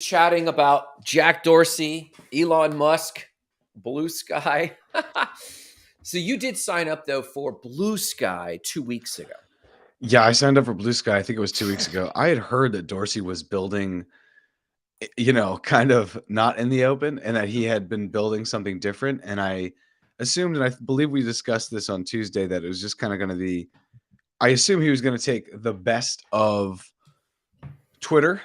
chatting about Jack Dorsey, Elon Musk, Blue Sky. So you did sign up though for Blue Sky 2 weeks ago. Yeah, I signed up for Blue Sky. I think it was 2 weeks ago. I had heard that Dorsey was building, kind of not in the open, and that he had been building something different. And I assumed, and I believe we discussed this on Tuesday, that it was just kind of going to be. I assume he was going to take the best of Twitter,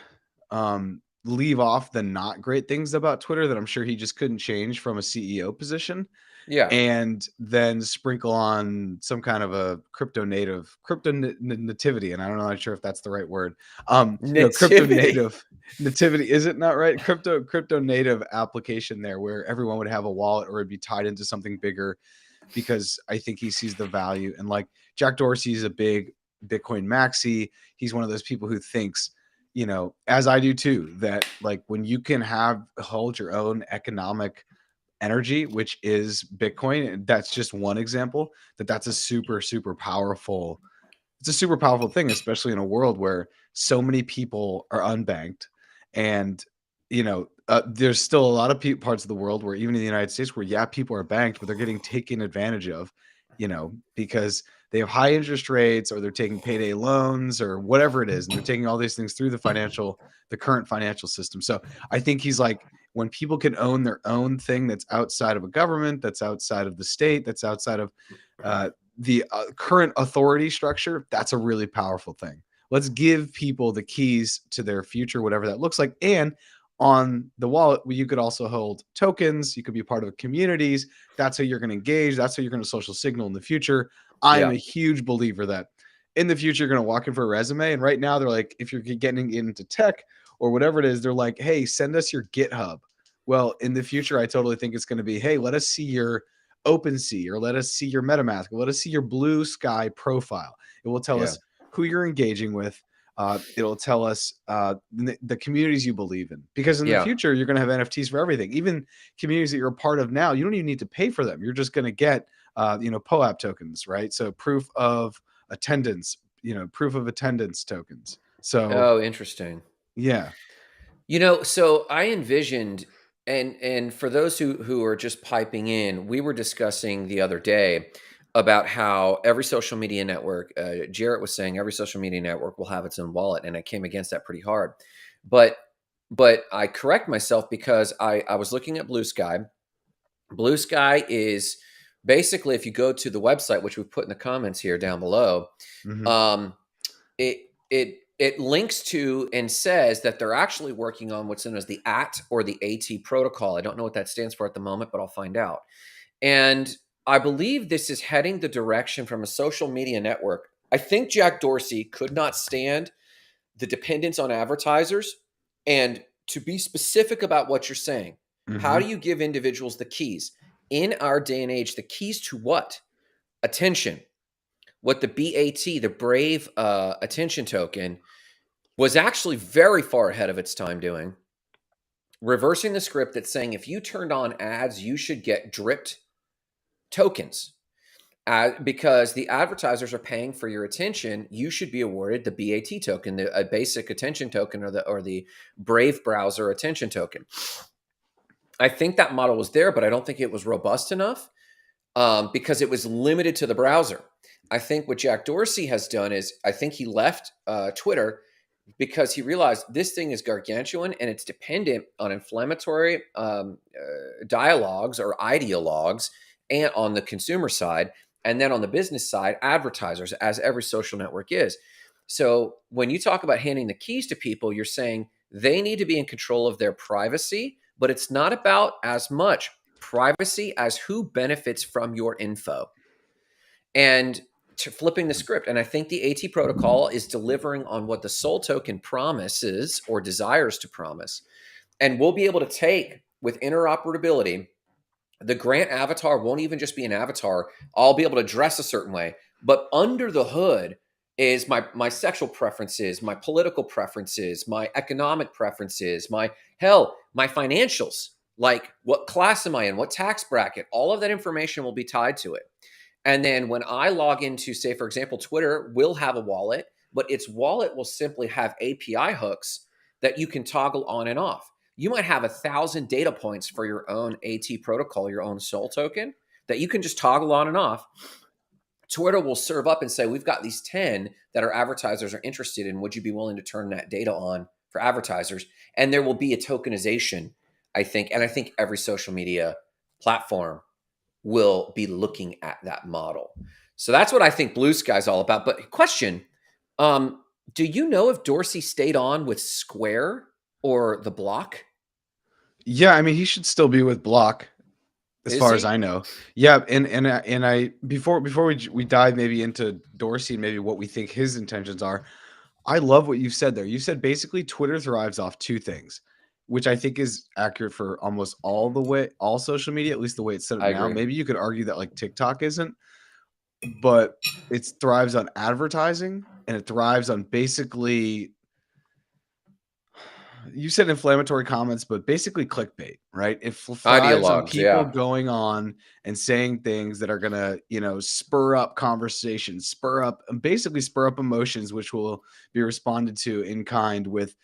leave off the not great things about Twitter that I'm sure he just couldn't change from a CEO position, Yeah. and then sprinkle on some kind of a crypto nativity. And I don't know, I'm not sure if that's the right word. Crypto Nativity. native nativity, is it not right? Crypto native application there where everyone would have a wallet or it'd be tied into something bigger, because I think he sees the value. And like Jack Dorsey is a big Bitcoin maxi. He's one of those people who thinks, as I do too, that like when you can hold your own economic energy, which is Bitcoin, that's just one example, that's a super, super powerful, it's a super powerful thing, especially in a world where so many people are unbanked. And, there's still a lot of parts of the world where, even in the United States, where, yeah, people are banked, but they're getting taken advantage of, because they have high interest rates, or they're taking payday loans or whatever it is. And they're taking all these things through the current financial system. So I think he's like, when people can own their own thing that's outside of a government, that's outside of the state, that's outside of the current authority structure, that's a really powerful thing. Let's give people the keys to their future, whatever that looks like. And on the wallet, you could also hold tokens. You could be a part of communities. That's how you're going to engage. That's how you're going to social signal in the future. I am Yeah. a huge believer that in the future, you're going to walk in for a resume. And right now, they're like, if you're getting into tech or whatever it is, they're like, hey, send us your GitHub. Well, in the future, I totally think it's going to be, hey, let us see your OpenSea, or let us see your MetaMask, or let us see your Blue Sky profile. It will tell Yeah. us who you're engaging with. It'll tell us the communities you believe in, because in the Yeah. future, you're going to have NFTs for everything. Even communities that you're a part of now, you don't even need to pay for them. You're just going to get, POAP tokens, right? So proof of attendance, tokens. So Oh, interesting. yeah. So I envisioned, and for those who are just piping in, we were discussing the other day about how every social media network, Jarrett was saying every social media network will have its own wallet, and I came against that pretty hard. But I correct myself, because I was looking at Blue Sky. Blue Sky is basically, if you go to the website, which we put in the comments here down below, Mm-hmm. um, it links to and says that they're actually working on what's known as the AT or the AT protocol. I don't know what that stands for at the moment, but I'll find out. And I believe this is heading the direction from a social media network. I think Jack Dorsey could not stand the dependence on advertisers. And to be specific about what you're saying, how Mm-hmm. do you give individuals the keys? In our day and age, the keys to what? Attention. What the BAT, the Brave Attention Token, was actually very far ahead of its time doing, reversing the script that's saying if you turned on ads, you should get dripped tokens. Because the advertisers are paying for your attention, you should be awarded the BAT token, a basic attention token, or the Brave browser attention token. I think that model was there, but I don't think it was robust enough, because it was limited to the browser. I think what Jack Dorsey has done is, I think he left Twitter because he realized this thing is gargantuan and it's dependent on inflammatory dialogues or ideologues, and on the consumer side, and then on the business side, advertisers, as every social network is. So when you talk about handing the keys to people, you're saying they need to be in control of their privacy, but it's not about as much privacy as who benefits from your info. And to flipping the script. And I think the AT protocol is delivering on what the Soul token promises or desires to promise. And we'll be able to take, with interoperability, the Grant avatar won't even just be an avatar. I'll be able to dress a certain way. But under the hood is my sexual preferences, my political preferences, my economic preferences, my financials. Like, what class am I in? What tax bracket? All of that information will be tied to it. And then when I log into, say, for example, Twitter will have a wallet, but its wallet will simply have API hooks that you can toggle on and off. You might have 1,000 data points for your own AT protocol, your own SOL token that you can just toggle on and off. Twitter will serve up and say, we've got these 10 that our advertisers are interested in. Would you be willing to turn that data on for advertisers? And there will be a tokenization, I think. And I think every social media platform will be looking at that model. So that's what I think Blue Sky's all about. But question, do you know if Dorsey stayed on with Square or the Block? Yeah, I mean, he should still be with Block, as Is far as he? I know. Yeah, and I before we dive maybe into Dorsey and maybe what we think his intentions are, I love what you've said there. You said basically Twitter thrives off two things, which I think is accurate for almost all social media, at least the way it's set up I now. agree. Maybe you could argue that like TikTok isn't, but it thrives on advertising and it thrives on basically, you said inflammatory comments, but basically clickbait, right? It thrives on Ideologues, people yeah. going on and saying things that are gonna, spur up conversation, basically spur up emotions, which will be responded to in kind with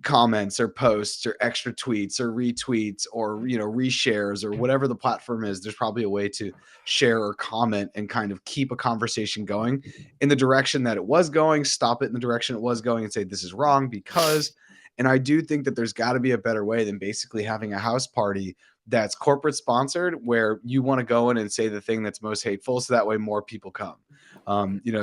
comments or posts or extra tweets or retweets or reshares or whatever the platform is. There's probably a way to share or comment and kind of keep a conversation going in the direction that it was going, stop it in the direction it was going and say this is wrong because. And I do think that there's got to be a better way than basically having a house party that's corporate sponsored where you want to go in and say the thing that's most hateful so that way more people come. um you know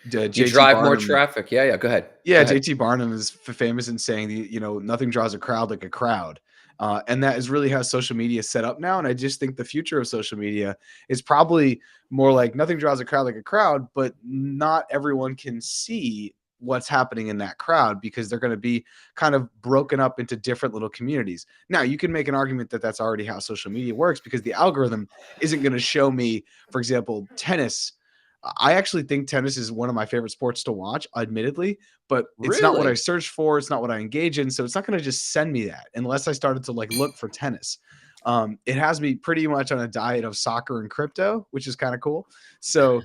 You JT drive more Barnum. traffic. Yeah, yeah. Go ahead. Go Yeah, ahead. JT Barnum is famous in saying, nothing draws a crowd like a crowd. And that is really how social media is set up now. And I just think the future of social media is probably more like nothing draws a crowd like a crowd, but not everyone can see what's happening in that crowd because they're going to be kind of broken up into different little communities. Now, you can make an argument that that's already how social media works because the algorithm isn't going to show me, for example, tennis. I actually think tennis is one of my favorite sports to watch, admittedly, but it's not what I Really? search for. It's not what I engage in. So it's not going to just send me that unless I started to like look for tennis. It has me pretty much on a diet of soccer and crypto, which is kind of cool. So,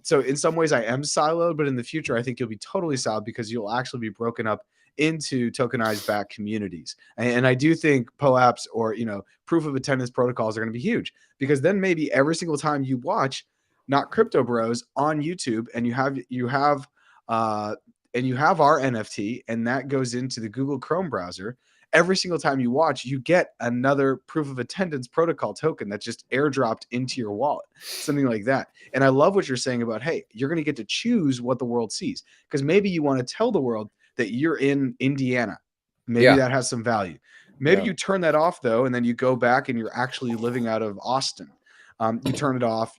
so in some ways I am siloed, but in the future, I think you'll be totally siloed because you'll actually be broken up into tokenized back communities. And I do think POAPs or, proof of attendance protocols are going to be huge because then maybe every single time you watch not crypto bros on YouTube and uh you have our NFT and that goes into the Google Chrome browser. Every single time you watch, you get another proof of attendance protocol token that just airdropped into your wallet, something like that. And I love what you're saying about, hey, you're going to get to choose what the world sees because maybe you want to tell the world that you're in Indiana. Maybe Yeah. that has some value. Maybe Yeah. you turn that off though, and then you go back and you're actually living out of Austin. You turn it off.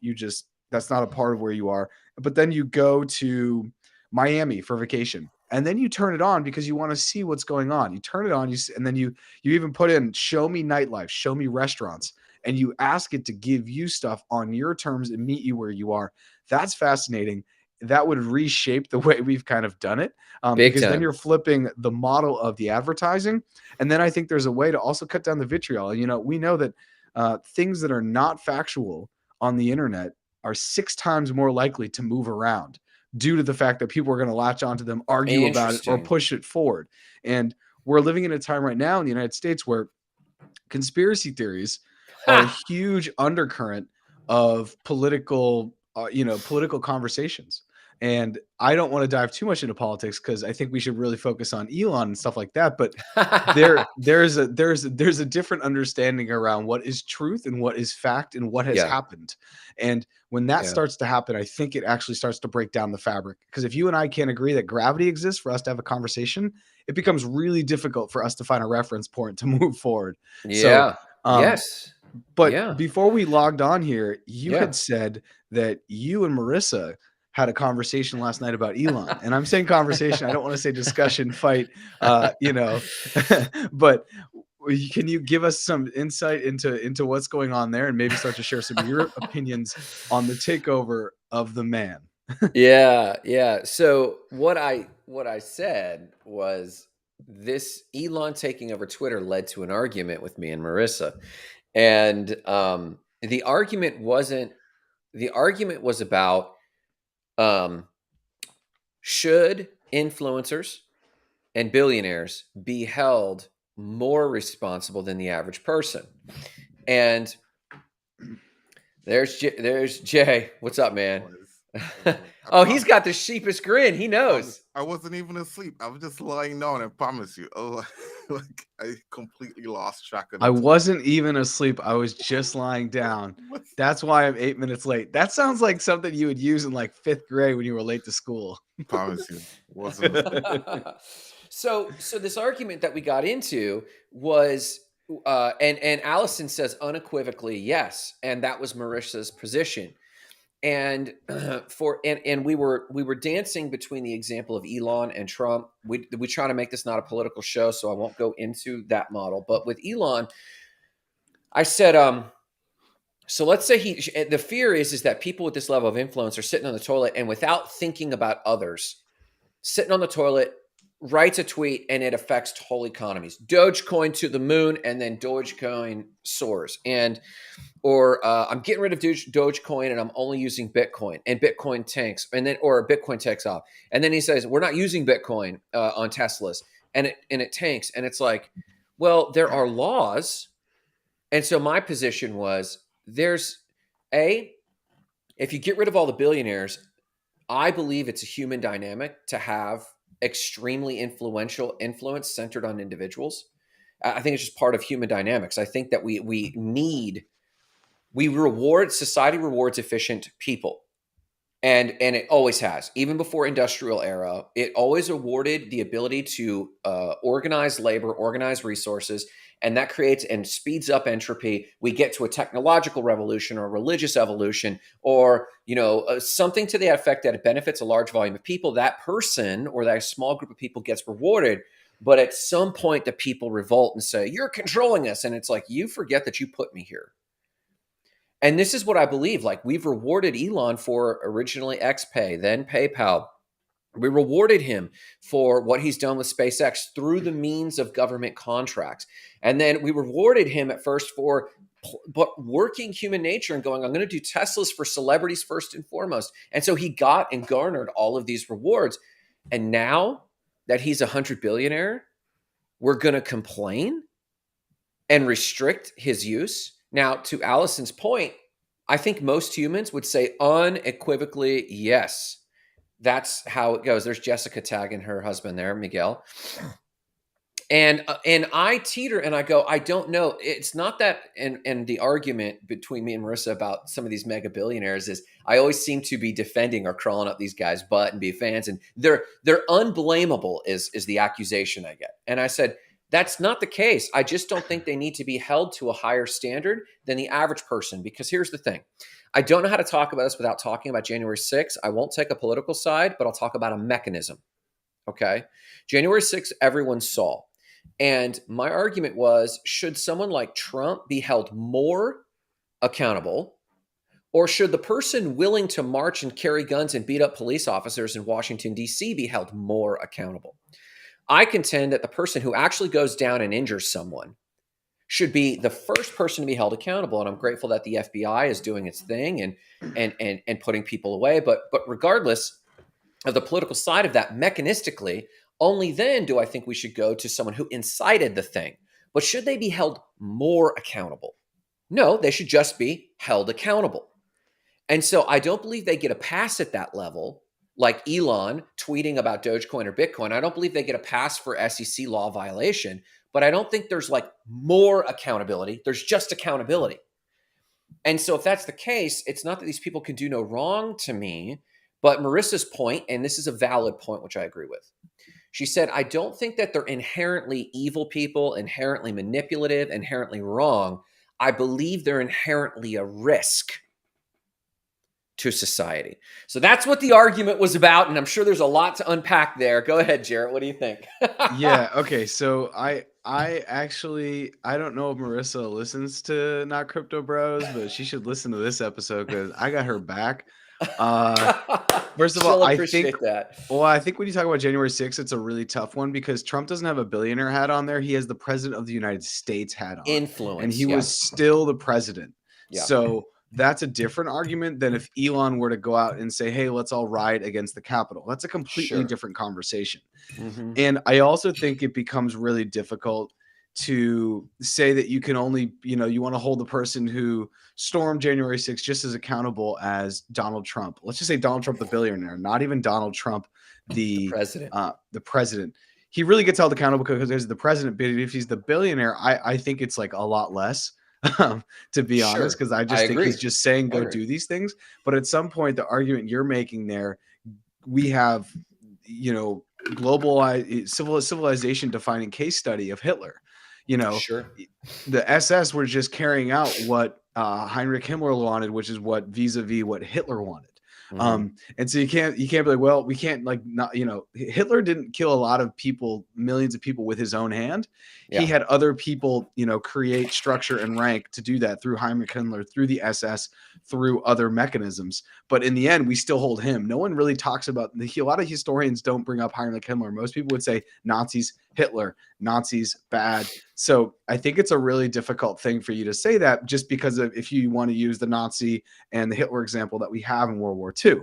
That's not a part of where you are. But then you go to Miami for vacation, and then you turn it on because you want to see what's going on. You turn it on, and then you even put in show me nightlife, show me restaurants, and you ask it to give you stuff on your terms and meet you where you are. That's fascinating. That would reshape the way we've kind of done it Big because then time. you're flipping the model of the advertising. And then I think there's a way to also cut down the vitriol. And, we know that things that are not factual on the internet are 6 times more likely to move around due to the fact that people are going to latch onto them, argue about it, or Interesting. push it forward. And we're living in a time right now in the United States where conspiracy theories are a Ha! huge undercurrent of political conversations. And I don't want to dive too much into politics because I think we should really focus on Elon and stuff like that. But there's a different understanding around what is truth and what is fact and what has Yeah. happened. And when that Yeah. starts to happen, I think it actually starts to break down the fabric. Because if you and I can't agree that gravity exists for us to have a conversation, it becomes really difficult for us to find a reference point to move forward. So, Yeah. um, Yes. but Yeah. before we logged on here, you Yeah. had said that you and Marissa had a conversation last night about Elon. And I'm saying conversation, I don't want to say discussion, fight, but can you give us some insight into what's going on there and maybe start to share some of your opinions on the takeover of the man? Yeah, yeah. So what I said was this Elon taking over Twitter led to an argument with me and Marissa. And the argument was about um should influencers and billionaires be held more responsible than the average person. And there's Jay. What's up, man? Oh, he's got the sheepish grin. He knows. I wasn't even asleep. I was just lying down. I promise you. Oh, like I completely lost track of. I wasn't even asleep. I was just lying down. That's why I'm 8 minutes late. That sounds like something you would use in like 5th grade when you were late to school. Promise you, wasn't. So this argument that we got into was, and Allison says unequivocally yes, and that was Marissa's position. And we were dancing between the example of Elon and Trump. We try to make this not a political show, so I won't go into that model. But with Elon, I said, so let's say the fear is that people with this level of influence are sitting on the toilet and without thinking about others, sitting on the toilet, writes a tweet and it affects whole economies. Dogecoin to the moon, and then Dogecoin soars. Or I'm getting rid of Dogecoin and I'm only using Bitcoin, and Bitcoin tanks, or Bitcoin takes off. And then he says, we're not using Bitcoin on Teslas, and it tanks. And it's like, well, there are laws. And so my position was, if you get rid of all the billionaires, I believe it's a human dynamic to have extremely influential influence centered on individuals. I think it's just part of human dynamics. I think that society rewards efficient people. And it always has. Even before industrial era, it always awarded the ability to organize labor, organize resources, and that creates and speeds up entropy. We get to a technological revolution or a religious evolution, or something to the effect that it benefits a large volume of people. That person or that small group of people gets rewarded. But at some point, the people revolt and say, "You're controlling us," and it's like, you forget that you put me here. And this is what I believe. Like, we've rewarded Elon for originally XPay, then PayPal. We rewarded him for what he's done with SpaceX through the means of government contracts. And then we rewarded him at first for working human nature and going, I'm going to do Teslas for celebrities first and foremost. And so he got and garnered all of these rewards. And now that he's a 100 billionaire, we're going to complain and restrict his use. Now, to Allison's point, I think most humans would say unequivocally, yes, that's how it goes. There's Jessica tagging her husband there, Miguel. And I teeter and I go, I don't know. It's not that, and the argument between me and Marissa about some of these mega billionaires is I always seem to be defending or crawling up these guys' butt and be fans. And they're unblameable is the accusation I get. And I said, that's not the case. I just don't think they need to be held to a higher standard than the average person. Because here's the thing. I don't know how to talk about this without talking about January 6th. I won't take a political side, but I'll talk about a mechanism. Okay? January 6th, everyone saw. And my argument was, should someone like Trump be held more accountable? Or should the person willing to march and carry guns and beat up police officers in Washington, D.C. be held more accountable? I contend that the person who actually goes down and injures someone should be the first person to be held accountable. And I'm grateful that the FBI is doing its thing and putting people away. But regardless of the political side of that, mechanistically, only then do I think we should go to someone who incited the thing. But should they be held more accountable? No, they should just be held accountable. And so I don't believe they get a pass at that level. Like Elon tweeting about Dogecoin or Bitcoin, I don't believe they get a pass for SEC law violation, but I don't think there's like more accountability. There's just accountability. And so if that's the case, it's not that these people can do no wrong to me, but Marissa's point, and this is a valid point, which I agree with. She said, I don't think that they're inherently evil people, inherently manipulative, inherently wrong. I believe they're inherently a risk to society. So that's what the argument was about, and I'm sure there's a lot to unpack there. Go ahead, Jarrett. What do you think? Yeah. Okay. So I don't know if Marissa listens to Not Crypto Bros, but she should listen to this episode because I got her back. First of all, I think when you talk about January 6th, it's a really tough one because Trump doesn't have a billionaire hat on there. He has the president of the United States hat on. Influence. And he was still the president. Yeah. So that's a different argument than if Elon were to go out and say, hey, let's all riot against the Capitol. That's a completely Sure. different conversation. Mhm. And I also think it becomes really difficult to say that you can only, you want to hold the person who stormed January 6th just as accountable as Donald Trump. Let's just say Donald Trump, the billionaire, not even Donald Trump, The the president. the president. He really gets held accountable because he's the president. But if he's the billionaire, I think it's like a lot less, to be honest, Sure. because I I just think agree. he's just saying I go agree. do these things. But at some point, the argument you're making there, we have, global civilization defining case study of Hitler. Sure. The SS were just carrying out what Heinrich Himmler wanted, which is what vis-a-vis what Hitler wanted. Mhm. And so you can't be like, well, we can't like not, Hitler didn't kill a lot of people, millions of people with his own hand. He Yeah. had other people, create structure and rank to do that through Heinrich Himmler, through the SS, through other mechanisms. But in the end, we still hold him. No one really talks about a lot of historians don't bring up Heinrich Himmler. Most people would say Nazis, Hitler, Nazis, bad. So I think it's a really difficult thing for you to say that just because of if you want to use the Nazi and the Hitler example that we have in World War II.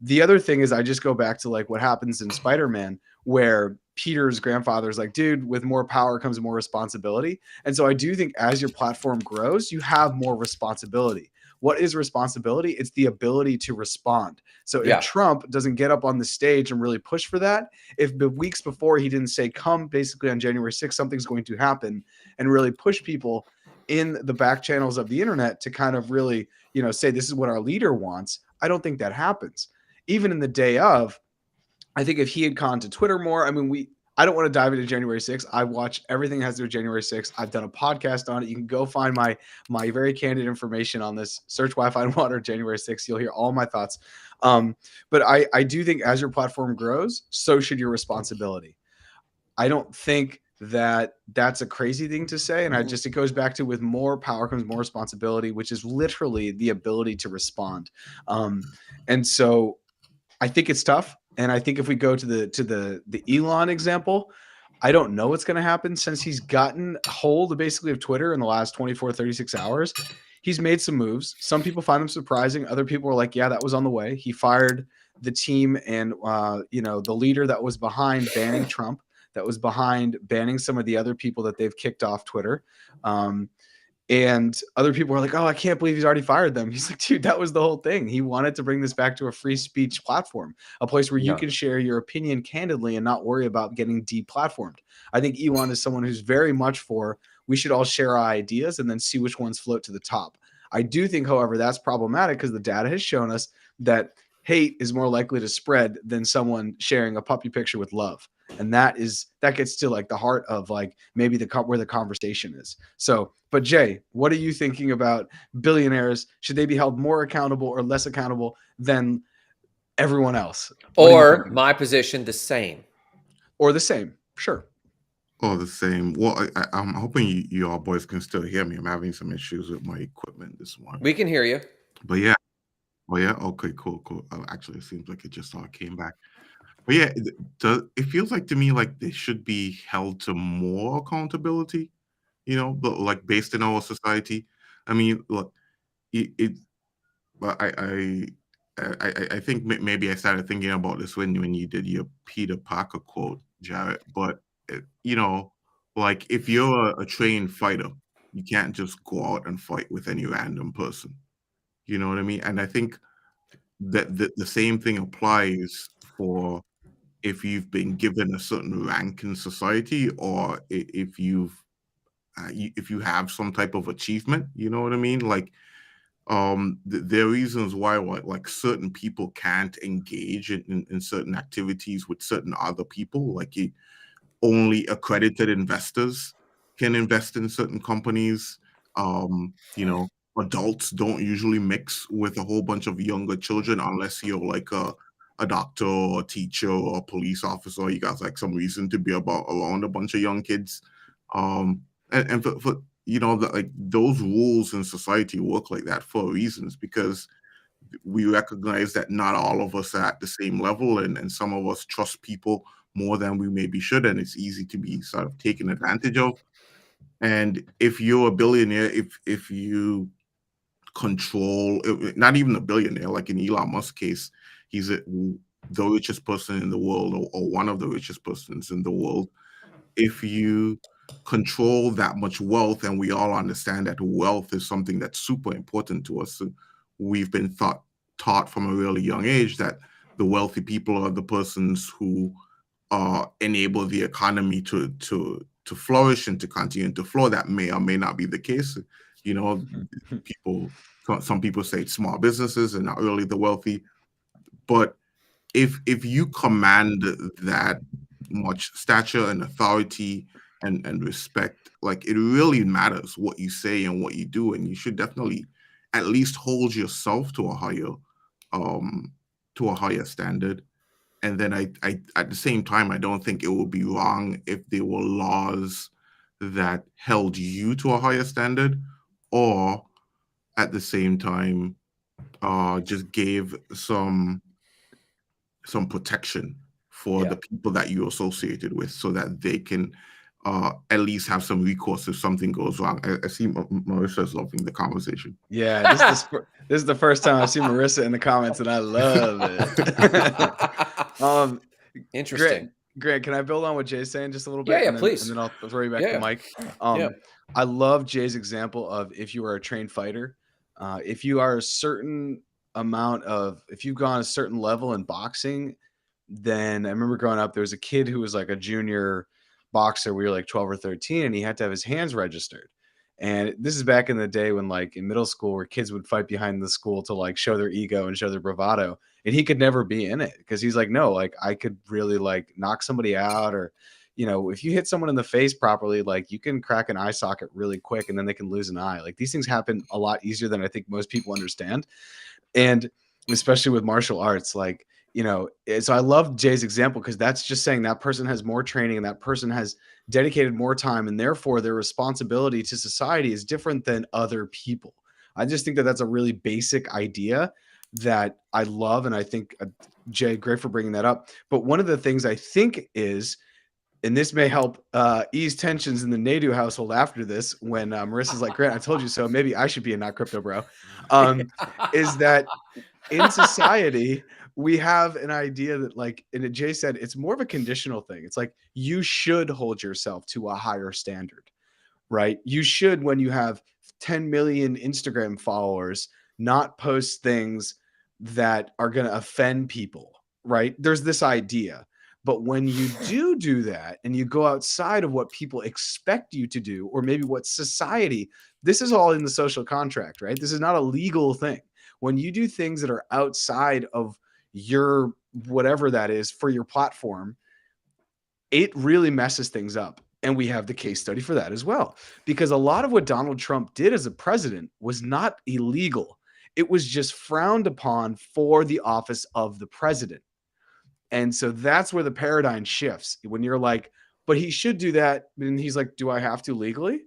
The other thing is I just go back to like what happens in Spider-Man where Peter's grandfather is like, dude, with more power comes more responsibility. And so I do think as your platform grows, you have more responsibility. What is responsibility? It's the ability to respond. So if Yeah. Trump doesn't get up on the stage and really push for that, if the weeks before he didn't say, come basically on January 6th, something's going to happen, and really push people in the back channels of the internet to kind of really, say this is what our leader wants, I don't think that happens. Even in the day of, I think if he had gone to Twitter more, I don't want to dive into January 6th. I watch everything that has to do with January 6th. I've done a podcast on it. You can go find my very candid information on this. Search Wi-Fi and Water January 6th. You'll hear all my thoughts. But I do think as your platform grows, so should your responsibility. I don't think that that's a crazy thing to say. And it goes back to with more power comes more responsibility, which is literally the ability to respond. And so I think it's tough. And I think if we go to the Elon example, I don't know what's going to happen since he's gotten hold basically of Twitter in the last 24, 36 hours. He's made some moves. Some people find them surprising. Other people are like, yeah, that was on the way. He fired the team and, the leader that was behind banning Trump, that was behind banning some of the other people that they've kicked off Twitter. And other people are like, oh, I can't believe he's already fired them. He's like, dude, that was the whole thing. He wanted to bring this back to a free speech platform, a place where you Yeah. can share your opinion candidly and not worry about getting deplatformed. I think Elon is someone who's very much for we should all share our ideas and then see which ones float to the top. I do think, however, that's problematic because the data has shown us that hate is more likely to spread than someone sharing a puppy picture with love. And that gets to like the heart of like maybe where the conversation is. So, but Jay, what are you thinking about billionaires? Should they be held more accountable or less accountable than everyone else? Or my position, the same. Or the same? Sure. Or the same. Well, I'm hoping you all boys can still hear me. I'm having some issues with my equipment this morning. We can hear you. But yeah. Oh yeah. Okay. Cool. Actually, it seems like it just all came back. But yeah, it feels like to me like they should be held to more accountability. But like based in our society. I mean, look, it but I think maybe I started thinking about this when you did your Peter Parker quote, Jarrett. But like if you're a trained fighter, you can't just go out and fight with any random person. You know what I mean? And I think that the same thing applies for if you've been given a certain rank in society, or if if you have some type of achievement. You know what I mean? Like there are reasons why like certain people can't engage in certain activities with certain other people. Like only accredited investors can invest in certain companies. Adults don't usually mix with a whole bunch of younger children unless you're like a doctor or a teacher or a police officer. You got like some reason to be around a bunch of young kids. And for like those rules in society work like that for reasons, because we recognize that not all of us are at the same level, and some of us trust people more than we maybe should, and it's easy to be sort of taken advantage of. And if you're a billionaire, if you control, not even a billionaire, like in Elon Musk's case, he's the richest person in the world, or one of the richest persons in the world. If you control that much wealth, and we all understand that wealth is something that's super important to us, so we've been taught from a really young age that the wealthy people are the persons who enable the economy to flourish and to continue to flow. That may or may not be the case. You know, some people say it's small businesses and not really the wealthy, but if you command that much stature and authority and respect, like, it really matters what you say and what you do, and you should definitely at least hold yourself um to a higher standard. And then I at the same time, I don't think it would be wrong if there were laws that held you to a higher standard, or at the same time just gave some protection for Yeah. the people that you associated with, so that they can at least have some recourse if something goes wrong. I see Marissa's loving the conversation. Yeah, this is the first time I've seen Marissa in the comments, and I love it. Interesting. Grant, can I build on what Jay's saying just a little bit? Yeah, and then, please. And then I'll throw you back Yeah. to Mike. Yeah. I love Jay's example of, if you are a trained fighter, if you are if you've gone a certain level in boxing, then I remember growing up, there was a kid who was like a junior boxer. We were like 12 or 13, and he had to have his hands registered. And this is back in the day when, like, in middle school, where kids would fight behind the school to like show their ego and show their bravado. And he could never be in it, because he's like, no, like, I could really like knock somebody out, or, if you hit someone in the face properly, like, you can crack an eye socket really quick, and then they can lose an eye. Like, these things happen a lot easier than I think most people understand. And especially with martial arts, like, so I love Jay's example, because that's just saying that person has more training, and that person has dedicated more time, and therefore their responsibility to society is different than other people. I just think that that's a really basic idea that I love. And I think, Jay, great for bringing that up. But one of the things I think is, and this may help ease tensions in the Nadu household after this, when Marissa's like, Grant, I told you so, maybe I should be a not crypto bro, is that in society, we have an idea that, like, and Jay said, it's more of a conditional thing. It's like, you should hold yourself to a higher standard, right? You should, when you have 10 million Instagram followers, not post things that are going to offend people, right? There's this idea. But when you do that, and you go outside of what people expect you to do, or maybe what society, this is all in the social contract, right? This is not a legal thing. When you do things that are outside of your whatever that is for your platform, it really messes things up. And we have the case study for that as well, because a lot of what Donald Trump did as a president was not illegal. It was just frowned upon for the office of the president. And so that's where the paradigm shifts. When you're like, but he should do that. And he's like, do I have to legally?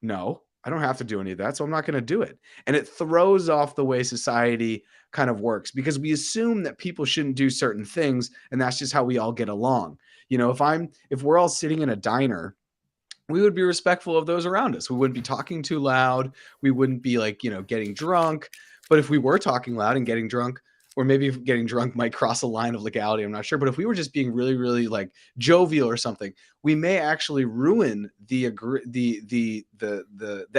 No, I don't have to do any of that. So I'm not going to do it. And it throws off the way society kind of works, because we assume that people shouldn't do certain things. And that's just how we all get along. If we're all sitting in a diner, we would be respectful of those around us. We wouldn't be talking too loud. We wouldn't be like, getting drunk. But if we were talking loud and getting drunk, or maybe getting drunk might cross a line of legality, I'm not sure. But if we were just being really, really like jovial or something, we may actually ruin the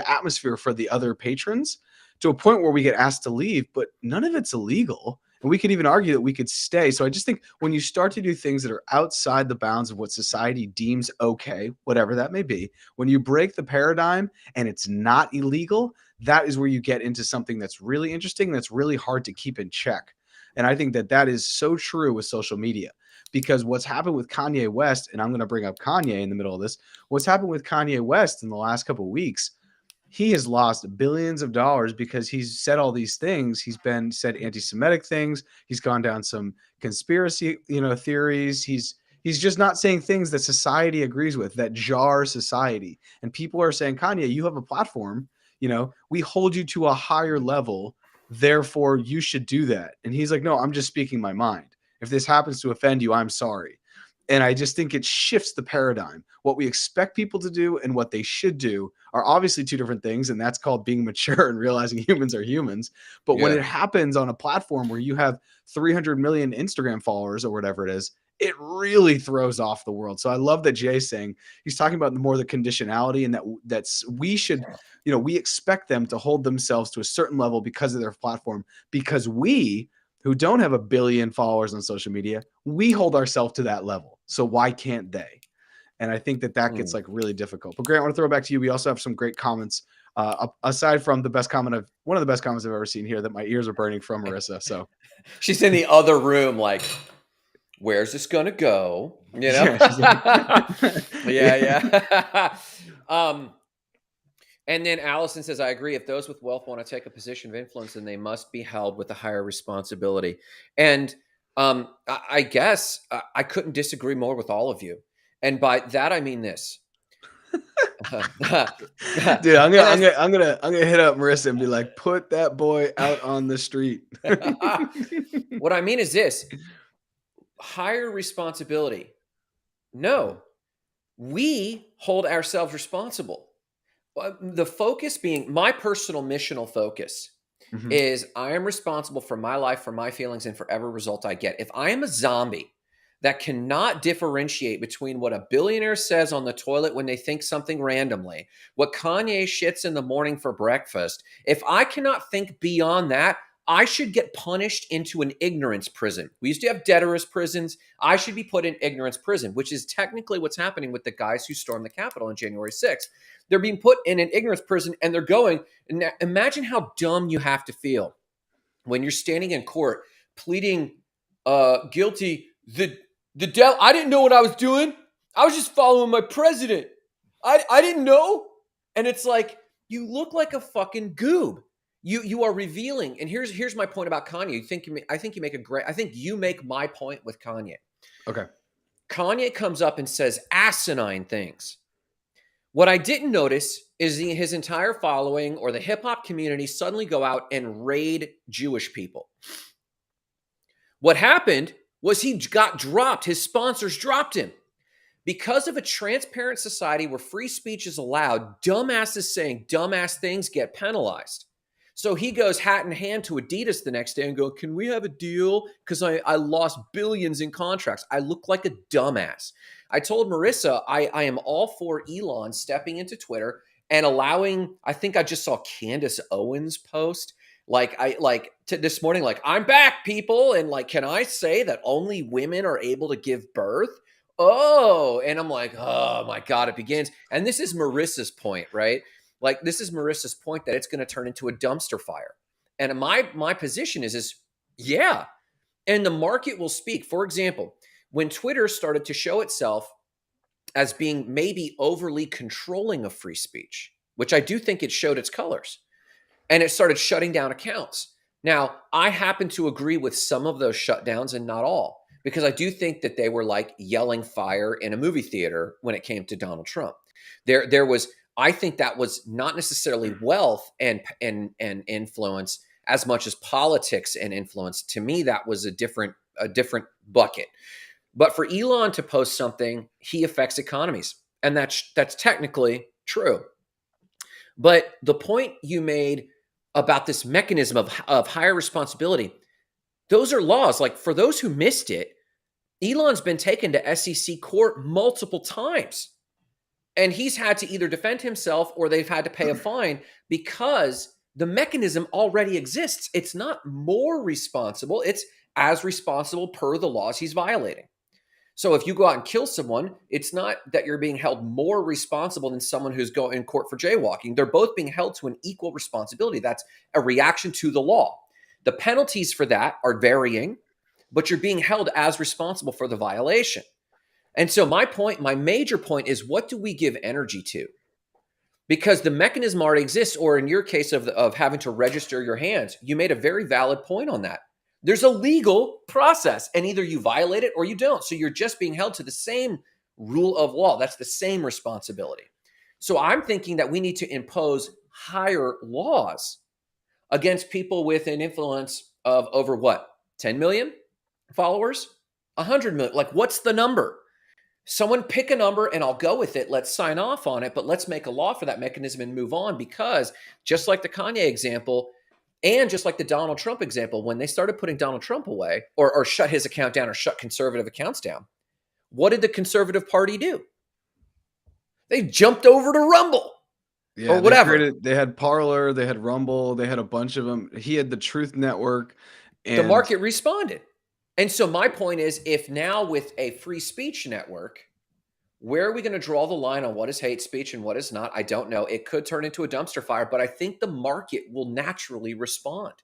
atmosphere for the other patrons, to a point where we get asked to leave, but none of it's illegal. And we could even argue that we could stay. So I just think when you start to do things that are outside the bounds of what society deems okay, whatever that may be, when you break the paradigm and it's not illegal, that is where you get into something that's really interesting, that's really hard to keep in check. And I think that that is so true with social media, because what's happened with Kanye West, and I'm going to bring up Kanye in the middle of this, what's happened with Kanye West in the last couple of weeks, he has lost billions of dollars because he's said all these things. He's said anti-Semitic things. He's gone down some conspiracy, theories. He's just not saying things that society agrees with, that jar society. And people are saying, Kanye, you have a platform. We hold you to a higher level. Therefore, you should do that. And he's like, no, I'm just speaking my mind. If this happens to offend you, I'm sorry. And I just think it shifts the paradigm. What we expect people to do and what they should do are obviously two different things. And that's called being mature and realizing humans are humans. But when Yeah. it happens on a platform where you have 300 million Instagram followers or whatever it is, it really throws off the world. So I love that Jay's saying, he's talking about the conditionality, and that's we should, we expect them to hold themselves to a certain level because of their platform, because we who don't have a billion followers on social media, we hold ourselves to that level. So why can't they? And I think that gets like really difficult. But Grant, I want to throw it back to you. We also have some great comments. Aside from the best comment one of the best comments I've ever seen here that my ears are burning from Marissa. So she's in the other room, like, where's this gonna go? You know? Yeah. And then Allison says, I agree. If those with wealth want to take a position of influence, then they must be held with a higher responsibility. And I guess I couldn't disagree more with all of you. And by that, I mean this. Dude, I'm gonna hit up Marissa and be like, put that boy out on the street. What I mean is this: higher responsibility. No, we hold ourselves responsible. The focus being my personal missional focus is I am responsible for my life, for my feelings, and for every result I get. If I am a zombie that cannot differentiate between what a billionaire says on the toilet when they think something randomly, what Kanye shits in the morning for breakfast, if I cannot think beyond that, I should get punished into an ignorance prison. We used to have debtorist prisons. I should be put in ignorance prison, which is technically what's happening with the guys who stormed the Capitol on January 6th. They're being put in an ignorance prison, and they're going. Imagine how dumb you have to feel when you're standing in court pleading guilty. The devil. I didn't know what I was doing. I was just following my president. I didn't know. And it's like, you look like a fucking goob. You are revealing. And here's my point about Kanye. I think you make my point with Kanye. Okay. Kanye comes up and says asinine things. What I didn't notice is his entire following or the hip hop community suddenly go out and raid Jewish people. What happened was he got dropped. His sponsors dropped him. Because of a transparent society where free speech is allowed, dumbasses saying dumbass things get penalized. So he goes hat in hand to Adidas the next day and go, can we have a deal? Because I lost billions in contracts. I look like a dumbass. I told Marissa I am all for Elon stepping into Twitter and allowing, I think I just saw Candace Owens post, this morning, like, I'm back, people. And like, can I say that only women are able to give birth? Oh, and I'm like, oh my God, it begins. And this is Marissa's point, right? Like, this is Marissa's point that it's going to turn into a dumpster fire. And my position is yeah. And the market will speak. For example, when Twitter started to show itself as being maybe overly controlling of free speech, which I do think it showed its colors, and it started shutting down accounts. Now, I happen to agree with some of those shutdowns and not all, because I do think that they were like yelling fire in a movie theater when it came to Donald Trump. I think that was not necessarily wealth and influence as much as politics and influence. To me, that was a different bucket. But for Elon to post something, he affects economies, and that's technically true. But the point you made about this mechanism of higher responsibility, those are laws. Like, for those who missed it, Elon's been taken to SEC court multiple times. And he's had to either defend himself or they've had to pay a fine because the mechanism already exists. It's not more responsible. It's as responsible per the laws he's violating. So if you go out and kill someone, it's not that you're being held more responsible than someone who's going in court for jaywalking. They're both being held to an equal responsibility. That's a reaction to the law. The penalties for that are varying, but you're being held as responsible for the violation. And so my major point is, what do we give energy to? Because the mechanism already exists, or in your case of having to register your hands, you made a very valid point on that. There's a legal process, and either you violate it or you don't. So you're just being held to the same rule of law. That's the same responsibility. So I'm thinking that we need to impose higher laws against people with an influence of over 10 million followers, 100 million. Like, what's the number? Someone pick a number and I'll go with it. Let's sign off on it, but let's make a law for that mechanism and move on, because just like the Kanye example and just like the Donald Trump example, when they started putting Donald Trump away or shut his account down or shut conservative accounts down, what did the Conservative Party do? They jumped over to Rumble or whatever. They had Parler, they had Rumble, they had a bunch of them. He had the Truth Network. The market responded. And so my point is, if now with a free speech network, where are we going to draw the line on what is hate speech and what is not? I don't know. It could turn into a dumpster fire, but I think the market will naturally respond.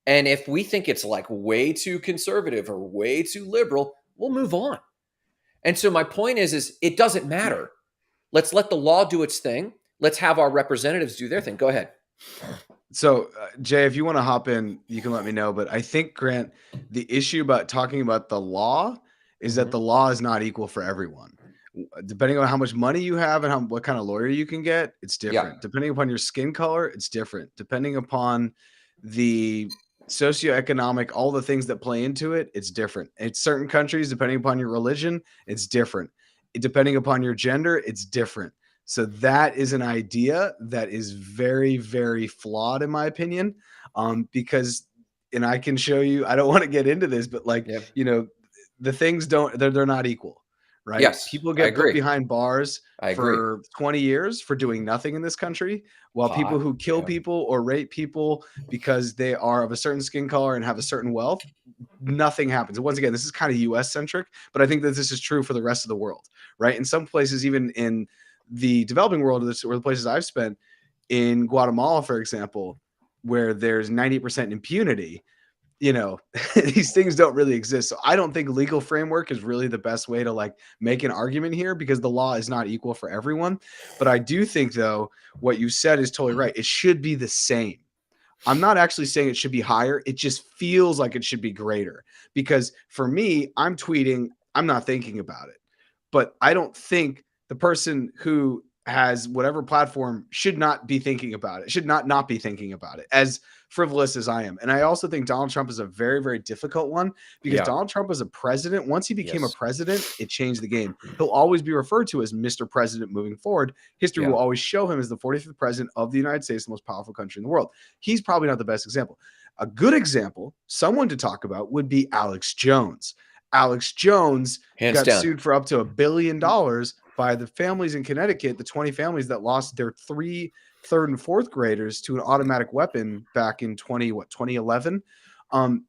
And if we think it's like way too conservative or way too liberal, we'll move on. And so my point is it doesn't matter. Let's let the law do its thing. Let's have our representatives do their thing. Go ahead. So, Jay, if you want to hop in, you can let me know. But I think, Grant, the issue about talking about the law is that the law is not equal for everyone. Depending on how much money you have and what kind of lawyer you can get, it's different. Yeah. Depending upon your skin color, it's different. Depending upon the socioeconomic, all the things that play into it, it's different. In certain countries, depending upon your religion, it's different. Depending upon your gender, it's different. So that is an idea that is very, very flawed, in my opinion, because, and I can show you, I don't want to get into this, but the things they're not equal, right? Yes, people get put behind bars for 20 years for doing nothing in this country, while people who kill people or rape people because they are of a certain skin color and have a certain wealth, nothing happens. And once again, this is kind of US centric, but I think that this is true for the rest of the world, right? In some places, even in the developing world, or the places I've spent, in Guatemala, for example, where there's 90% impunity, these things don't really exist. So I don't think legal framework is really the best way to make an argument here, because the law is not equal for everyone. But I do think, though, what you said is totally right. It should be the same. I'm not actually saying it should be higher. It just feels like it should be greater, because for me, I'm tweeting, I'm not thinking about it. But I don't think the person who has whatever platform should not be thinking about it, should not be thinking about it, as frivolous as I am. And I also think Donald Trump is a very, very difficult one, because Donald Trump as a president, once he became a president, it changed the game. He'll always be referred to as Mr. President moving forward. History will always show him as the 45th president of the United States, the most powerful country in the world. He's probably not the best example. A good example, someone to talk about, would be Alex Jones. Alex Jones got sued for up to $1 billion by the families in Connecticut, the 20 families that lost their 3 third and fourth graders to an automatic weapon back in 2011.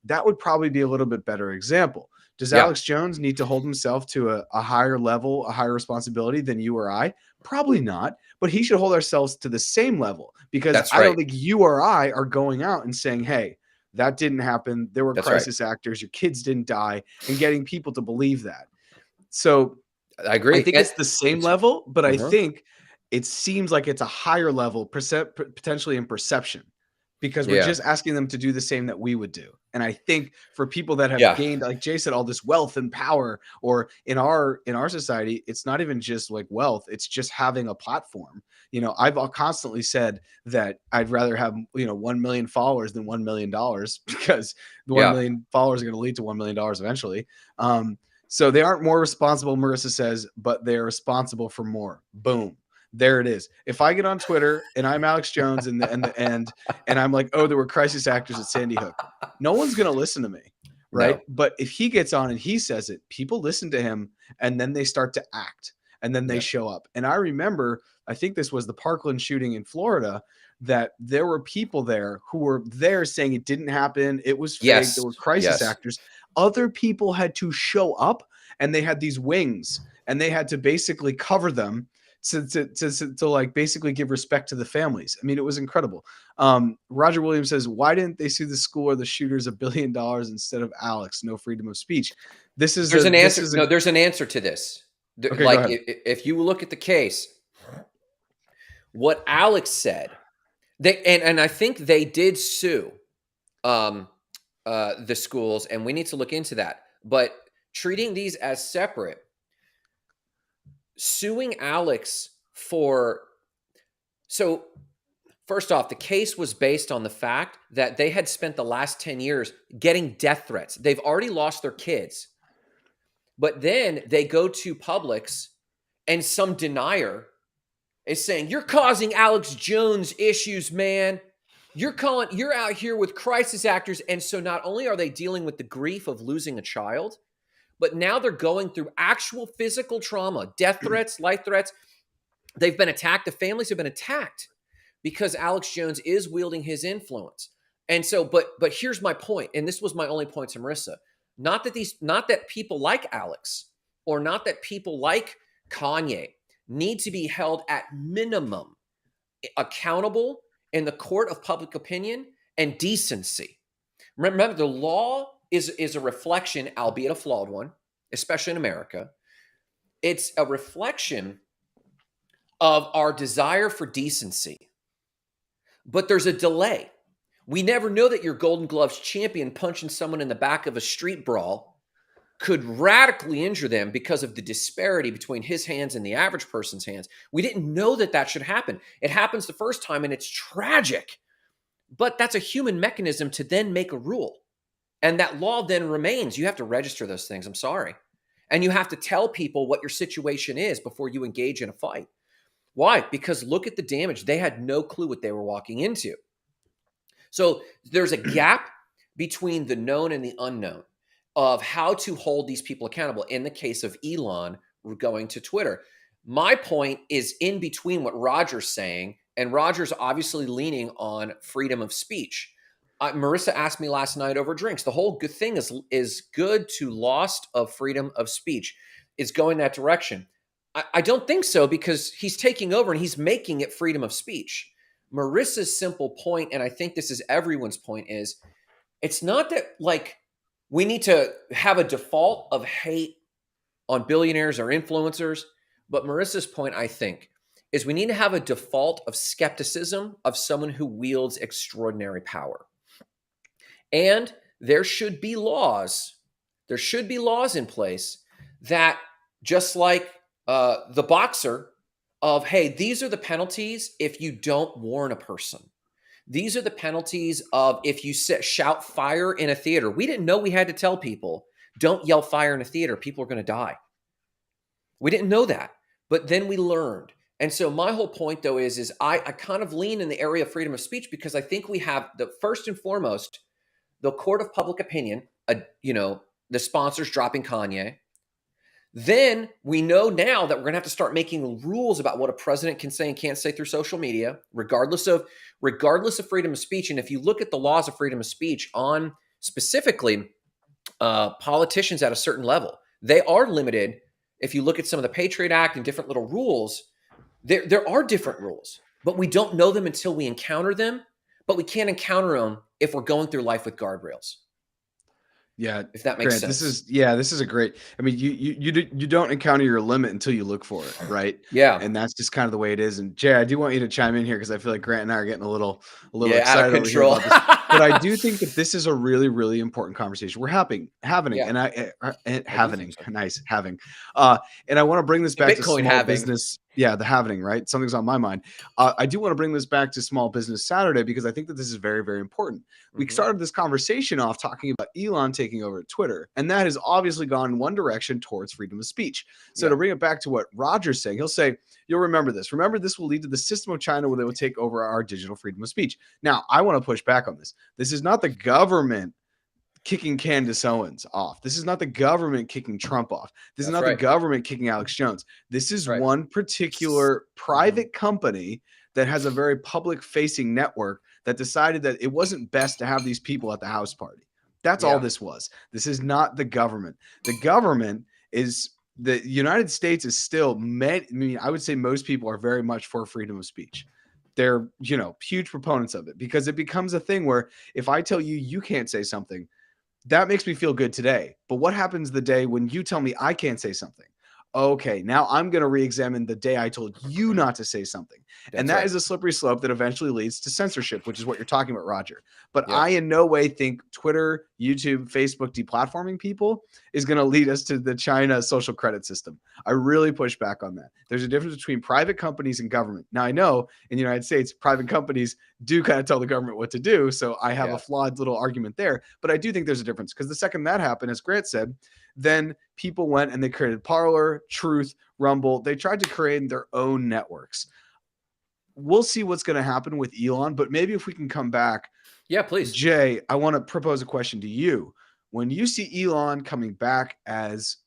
That would probably be a little bit better example. Does Alex Jones need to hold himself to a higher level, a higher responsibility than you or I? Probably not, but he should hold ourselves to the same level, because I don't think you or I are going out and saying, hey, that didn't happen. There were crisis actors. Your kids didn't die, and getting people to believe that. So I agree. I think it's the same level, but I think it seems like it's a higher level potentially in perception, because we're just asking them to do the same that we would do. And I think for people that have gained, like Jay said, all this wealth and power, or in our society, it's not even just like wealth. It's just having a platform. I've constantly said that I'd rather have, 1 million followers than $1 million, because the 1 million followers are going to lead to $1 million eventually. So they aren't more responsible, Marissa says, but they're responsible for more. Boom. There it is. If I get on Twitter and I'm Alex Jones and I'm like, oh, there were crisis actors at Sandy Hook, no one's going to listen to me, right? No. But if he gets on and he says it, people listen to him, and then they start to act, and then they show up. And I remember, I think this was the Parkland shooting in Florida, that there were people there who were there saying it didn't happen. It was fake. There were crisis actors. Other people had to show up, and they had these wings, and they had to basically cover them to like basically give respect to the families. I mean, it was incredible. Roger Williams says, why didn't they sue the school or the shooters $1 billion instead of Alex? No freedom of speech. There's an answer to this. Okay, if you look at the case, what Alex said, and I think they did sue the schools, and we need to look into that. But treating these as separate, suing Alex so first off, the case was based on the fact that they had spent the last 10 years getting death threats. They've already lost their kids. But then they go to Publix and some denier is saying, you're causing Alex Jones issues, man. You're out here with crisis actors. And so not only are they dealing with the grief of losing a child, but now they're going through actual physical trauma, death threats, life threats. They've been attacked. The families have been attacked because Alex Jones is wielding his influence. And so, but here's my point, and this was my only point to Marissa. Not that people like Alex or not that people like Kanye need to be held at minimum accountable in the court of public opinion and decency. Remember, the law is a reflection, albeit a flawed one, especially in America. It's a reflection of our desire for decency. But there's a delay. We never know that your Golden Gloves champion punching someone in the back of a street brawl could radically injure them because of the disparity between his hands and the average person's hands. We didn't know that that should happen. It happens the first time and it's tragic. But that's a human mechanism to then make a rule. And that law then remains. You have to register those things. I'm sorry. And you have to tell people what your situation is before you engage in a fight. Why? Because look at the damage. They had no clue what they were walking into. So there's a gap between the known and the unknown of how to hold these people accountable. In the case of Elon going to Twitter, my point is in between what Roger's saying, and Roger's obviously leaning on freedom of speech. Marissa asked me last night over drinks. The whole good thing is good to lost of freedom of speech. It's going that direction. I don't think so, because he's taking over and he's making it freedom of speech. Marissa's simple point, and I think this is everyone's point, is it's not that like we need to have a default of hate on billionaires or influencers, but Marissa's point, I think, is we need to have a default of skepticism of someone who wields extraordinary power. And there should be laws. There should be laws in place that, just like the boxer, of, hey, these are the penalties if you don't warn a person. These are the penalties of if you shout fire in a theater. We didn't know we had to tell people, don't yell fire in a theater. People are going to die. We didn't know that, but then we learned. And so my whole point, though, is I kind of lean in the area of freedom of speech, because I think we have the first and foremost, the court of public opinion, the sponsors dropping Kanye. Then we know now that we're going to have to start making rules about what a president can say and can't say through social media, regardless of freedom of speech. And if you look at the laws of freedom of speech on specifically politicians at a certain level, they are limited. If you look at some of the Patriot Act and different little rules, there are different rules, but we don't know them until we encounter them. But we can't encounter them if we're going through life with guardrails. Yeah, if that makes Grant, sense. This is a great. I mean, you don't encounter your limit until you look for it, right? Yeah, and that's just kind of the way it is. And Jay, I do want you to chime in here, because I feel like Grant and I are getting a little out excited of control. over here about this. But I do think that this is a really, really important conversation we're having, Yeah. and and I want to bring this back to small business. Yeah, the happening, right? Something's on my mind. I do want to bring this back to Small Business Saturday, because I think that this is very, very important. We started this conversation off talking about Elon taking over Twitter, and that has obviously gone in one direction towards freedom of speech. So to bring it back to what Roger's saying, he'll say, you'll remember this. Remember, this will lead to the system of China where they will take over our digital freedom of speech. Now, I want to push back on this. This is not the government kicking Candace Owens off. This is not the government kicking Trump off. This is not the government kicking Alex Jones. This is one particular private company that has a very public-facing network that decided that it wasn't best to have these people at the house party. That's all this was. This is not the government. The government is the United States is still I would say most people are very much for freedom of speech. They're, huge proponents of it, because it becomes a thing where if I tell you you can't say something, that makes me feel good today. But what happens the day when you tell me I can't say something? Okay, now I'm going to re-examine the day I told you not to say something. And that is a slippery slope that eventually leads to censorship, which is what you're talking about, Roger. But I in no way think Twitter, YouTube, Facebook deplatforming people is going to lead us to the China social credit system. I really push back on that. There's a difference between private companies and government. Now, I know in the United States, private companies do kind of tell the government what to do. So I have a flawed little argument there. But I do think there's a difference, because the second that happened, as Grant said, Then people went and they created Parler, Truth, Rumble. They tried to create their own networks. We'll see what's going to happen with Elon, but maybe if we can come back. Yeah, please. Jay, I want to propose a question to you. When you see Elon coming back as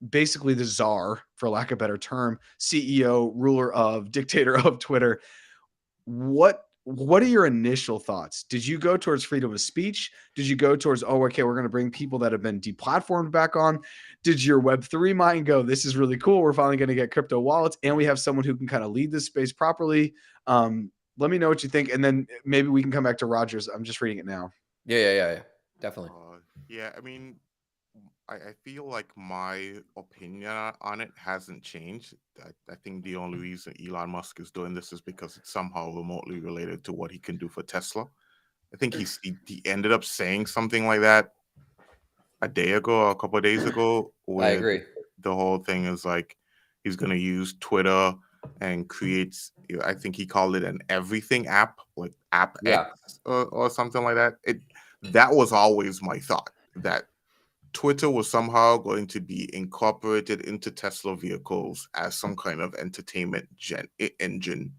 basically the czar, for lack of a better term, CEO, ruler of, dictator of Twitter, what are your initial thoughts? Did you go towards freedom of speech? Did you go towards, oh, okay, we're going to bring people that have been deplatformed back on? Did your Web3 mind go, this is really cool, we're finally going to get crypto wallets, and we have someone who can kind of lead this space properly? Let me know what you think, and then maybe we can come back to Rogers. I'm just reading it now. Yeah. Definitely. Yeah, I mean, I feel like my opinion on it hasn't changed. I think the only reason Elon Musk is doing this is because it's somehow remotely related to what he can do for Tesla. I think he ended up saying something like that a day ago or a couple of days ago. I agree. The whole thing is like he's going to use Twitter and creates, I think he called it an everything app, like App X or something like that. That was always my thought, that Twitter was somehow going to be incorporated into Tesla vehicles as some kind of entertainment engine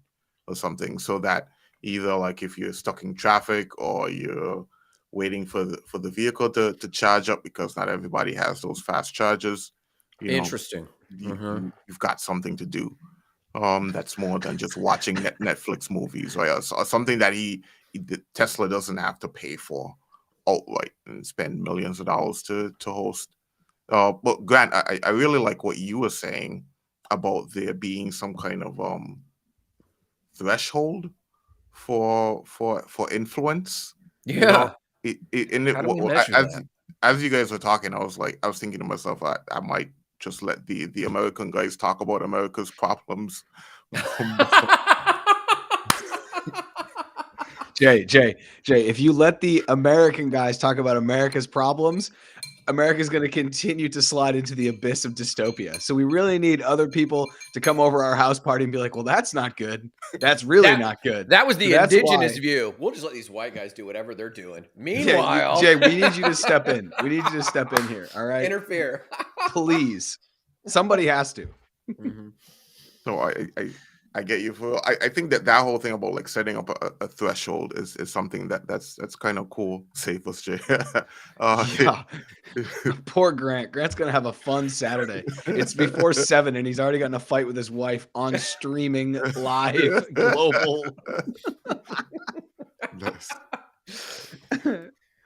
or something, so that either like if you're stuck in traffic or you're waiting for the vehicle to charge up, because not everybody has those fast chargers, Interesting. You've got something to do. That's more than just watching Netflix movies, right? Or something that Tesla doesn't have to pay for outright and spend millions of dollars to host. But Grant, I really like what you were saying about there being some kind of threshold for influence. Yeah. How do we measure that? As you guys were talking, I was thinking to myself, I might just let the American guys talk about America's problems. Jay, if you let the American guys talk about America's problems, America's going to continue to slide into the abyss of dystopia. So we really need other people to come over our house party and be like, well, that's not good. That's really not good. That was the So indigenous view. We'll just let these white guys do whatever they're doing. Meanwhile, Jay, we need you to step in. We need you to step in here. All right. Interfere. Please. Somebody has to. So I get you. I think that whole thing about like setting up a threshold is something that's kind of cool. Save us, Jay. Yeah. Poor Grant. Grant's gonna have a fun Saturday. It's before 7, and he's already gotten a fight with his wife on streaming live global.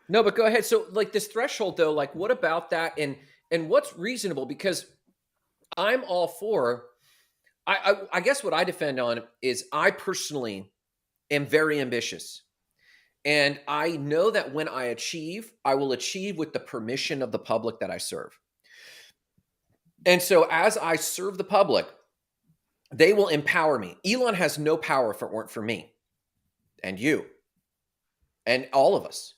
No, but go ahead. So, like this threshold, though, like what about that, and what's reasonable? Because I'm all for. I guess what I defend on is I personally am very ambitious. And I know that when I will achieve with the permission of the public that I serve. And so as I serve the public, they will empower me. Elon has no power if it weren't for me and you and all of us.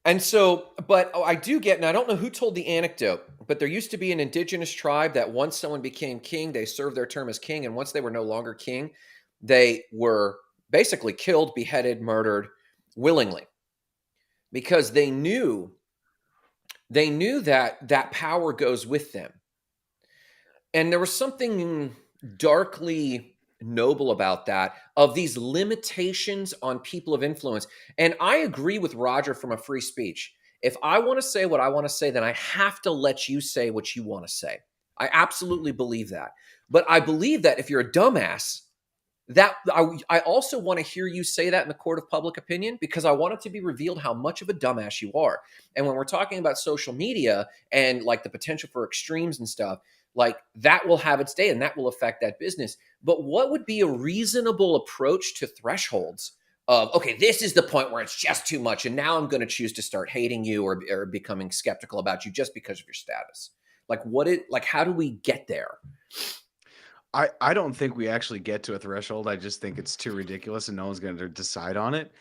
And so, but I do get, and I don't know who told the anecdote, but there used to be an indigenous tribe that once someone became king, they served their term as king. And once they were no longer king, they were basically killed, beheaded, murdered willingly, because they knew that power goes with them. And there was something darkly noble about that, of these limitations on people of influence. And I agree with Roger from a free speech. If I want to say what I want to say, then I have to let you say what you want to say. I absolutely believe that. But I believe that if you're a dumbass, that I also want to hear you say that in the court of public opinion, because I want it to be revealed how much of a dumbass you are. And when we're talking about social media and like the potential for extremes and stuff, like that will have its day and that will affect that business. But what would be a reasonable approach to thresholds of, okay, this is the point where it's just too much, and now I'm going to choose to start hating you or becoming skeptical about you just because of your status? Like how do we get there? I don't think we actually get to a threshold. I just think it's too ridiculous and no one's going to decide on it.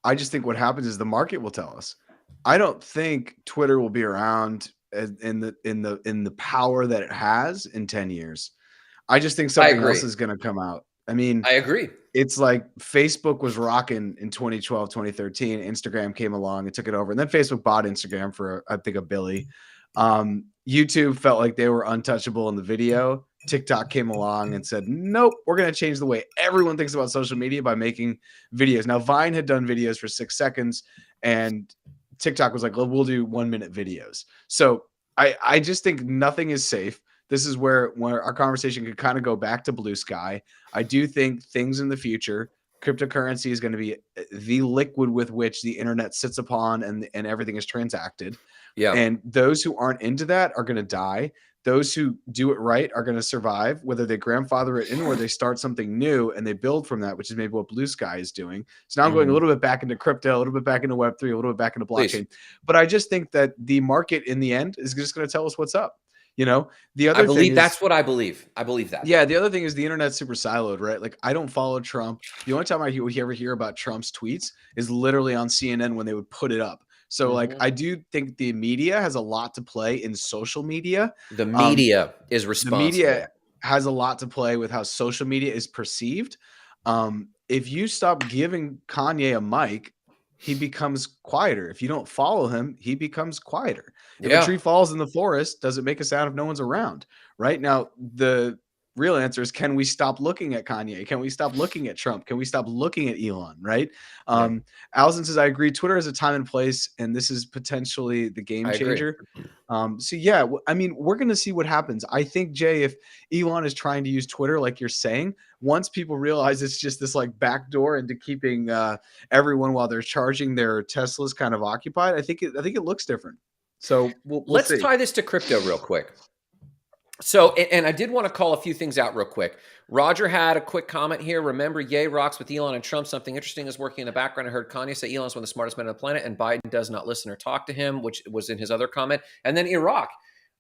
I just think what happens is the market will tell us. I don't think Twitter will be around in the power that it has in 10 years. I just think something else is going to come out. I mean, I agree. It's like Facebook was rocking in 2012, 2013. Instagram came along and took it over. And then Facebook bought Instagram for, I think, $1 billion. YouTube felt like they were untouchable in the video. TikTok came along and said, nope, we're going to change the way everyone thinks about social media by making videos. Now, Vine had done videos for 6 seconds, and TikTok was like, well, we'll do 1-minute videos. So I just think nothing is safe. This is where our conversation could kind of go back to blue sky. I do think things in the future, cryptocurrency is going to be the liquid with which the internet sits upon and everything is transacted. Yeah. And those who aren't into that are going to die. Those who do it right are going to survive, whether they grandfather it in or they start something new and they build from that, which is maybe what Blue Sky is doing. So now I'm going a little bit back into crypto, a little bit back into Web3, a little bit back into blockchain. Please. But I just think that the market in the end is just going to tell us what's up. You know, the other I believe thing that's is, what I believe. I believe that. Yeah, the other thing is the internet's super siloed, right? Like I don't follow Trump. The only time I ever hear about Trump's tweets is literally on CNN when they would put it up. So like I do think the media has a lot to play in social media. The media is The responsible. media has a lot to play with how social media is perceived. If you stop giving Kanye a mic, he becomes quieter. If you don't follow him, he becomes quieter. If a tree falls in the forest, does it make a sound if no one's around? Right now, the real answer is, can we stop looking at Kanye? Can we stop looking at Trump? Can we stop looking at Elon? Right? Allison says, I agree. Twitter has a time and place, and this is potentially the game changer. So yeah, I mean, we're going to see what happens. I think, Jay, if Elon is trying to use Twitter, like you're saying, once people realize it's just this like backdoor into keeping everyone while they're charging their Teslas kind of occupied, I think it looks different. So we'll see. Tie this to crypto real quick. So, and I did want to call a few things out real quick. Roger had a quick comment here. Remember, Ye rocks with Elon and Trump. Something interesting is working in the background. I heard Kanye say Elon's one of the smartest men on the planet, and Biden does not listen or talk to him, which was in his other comment. And then Iraq.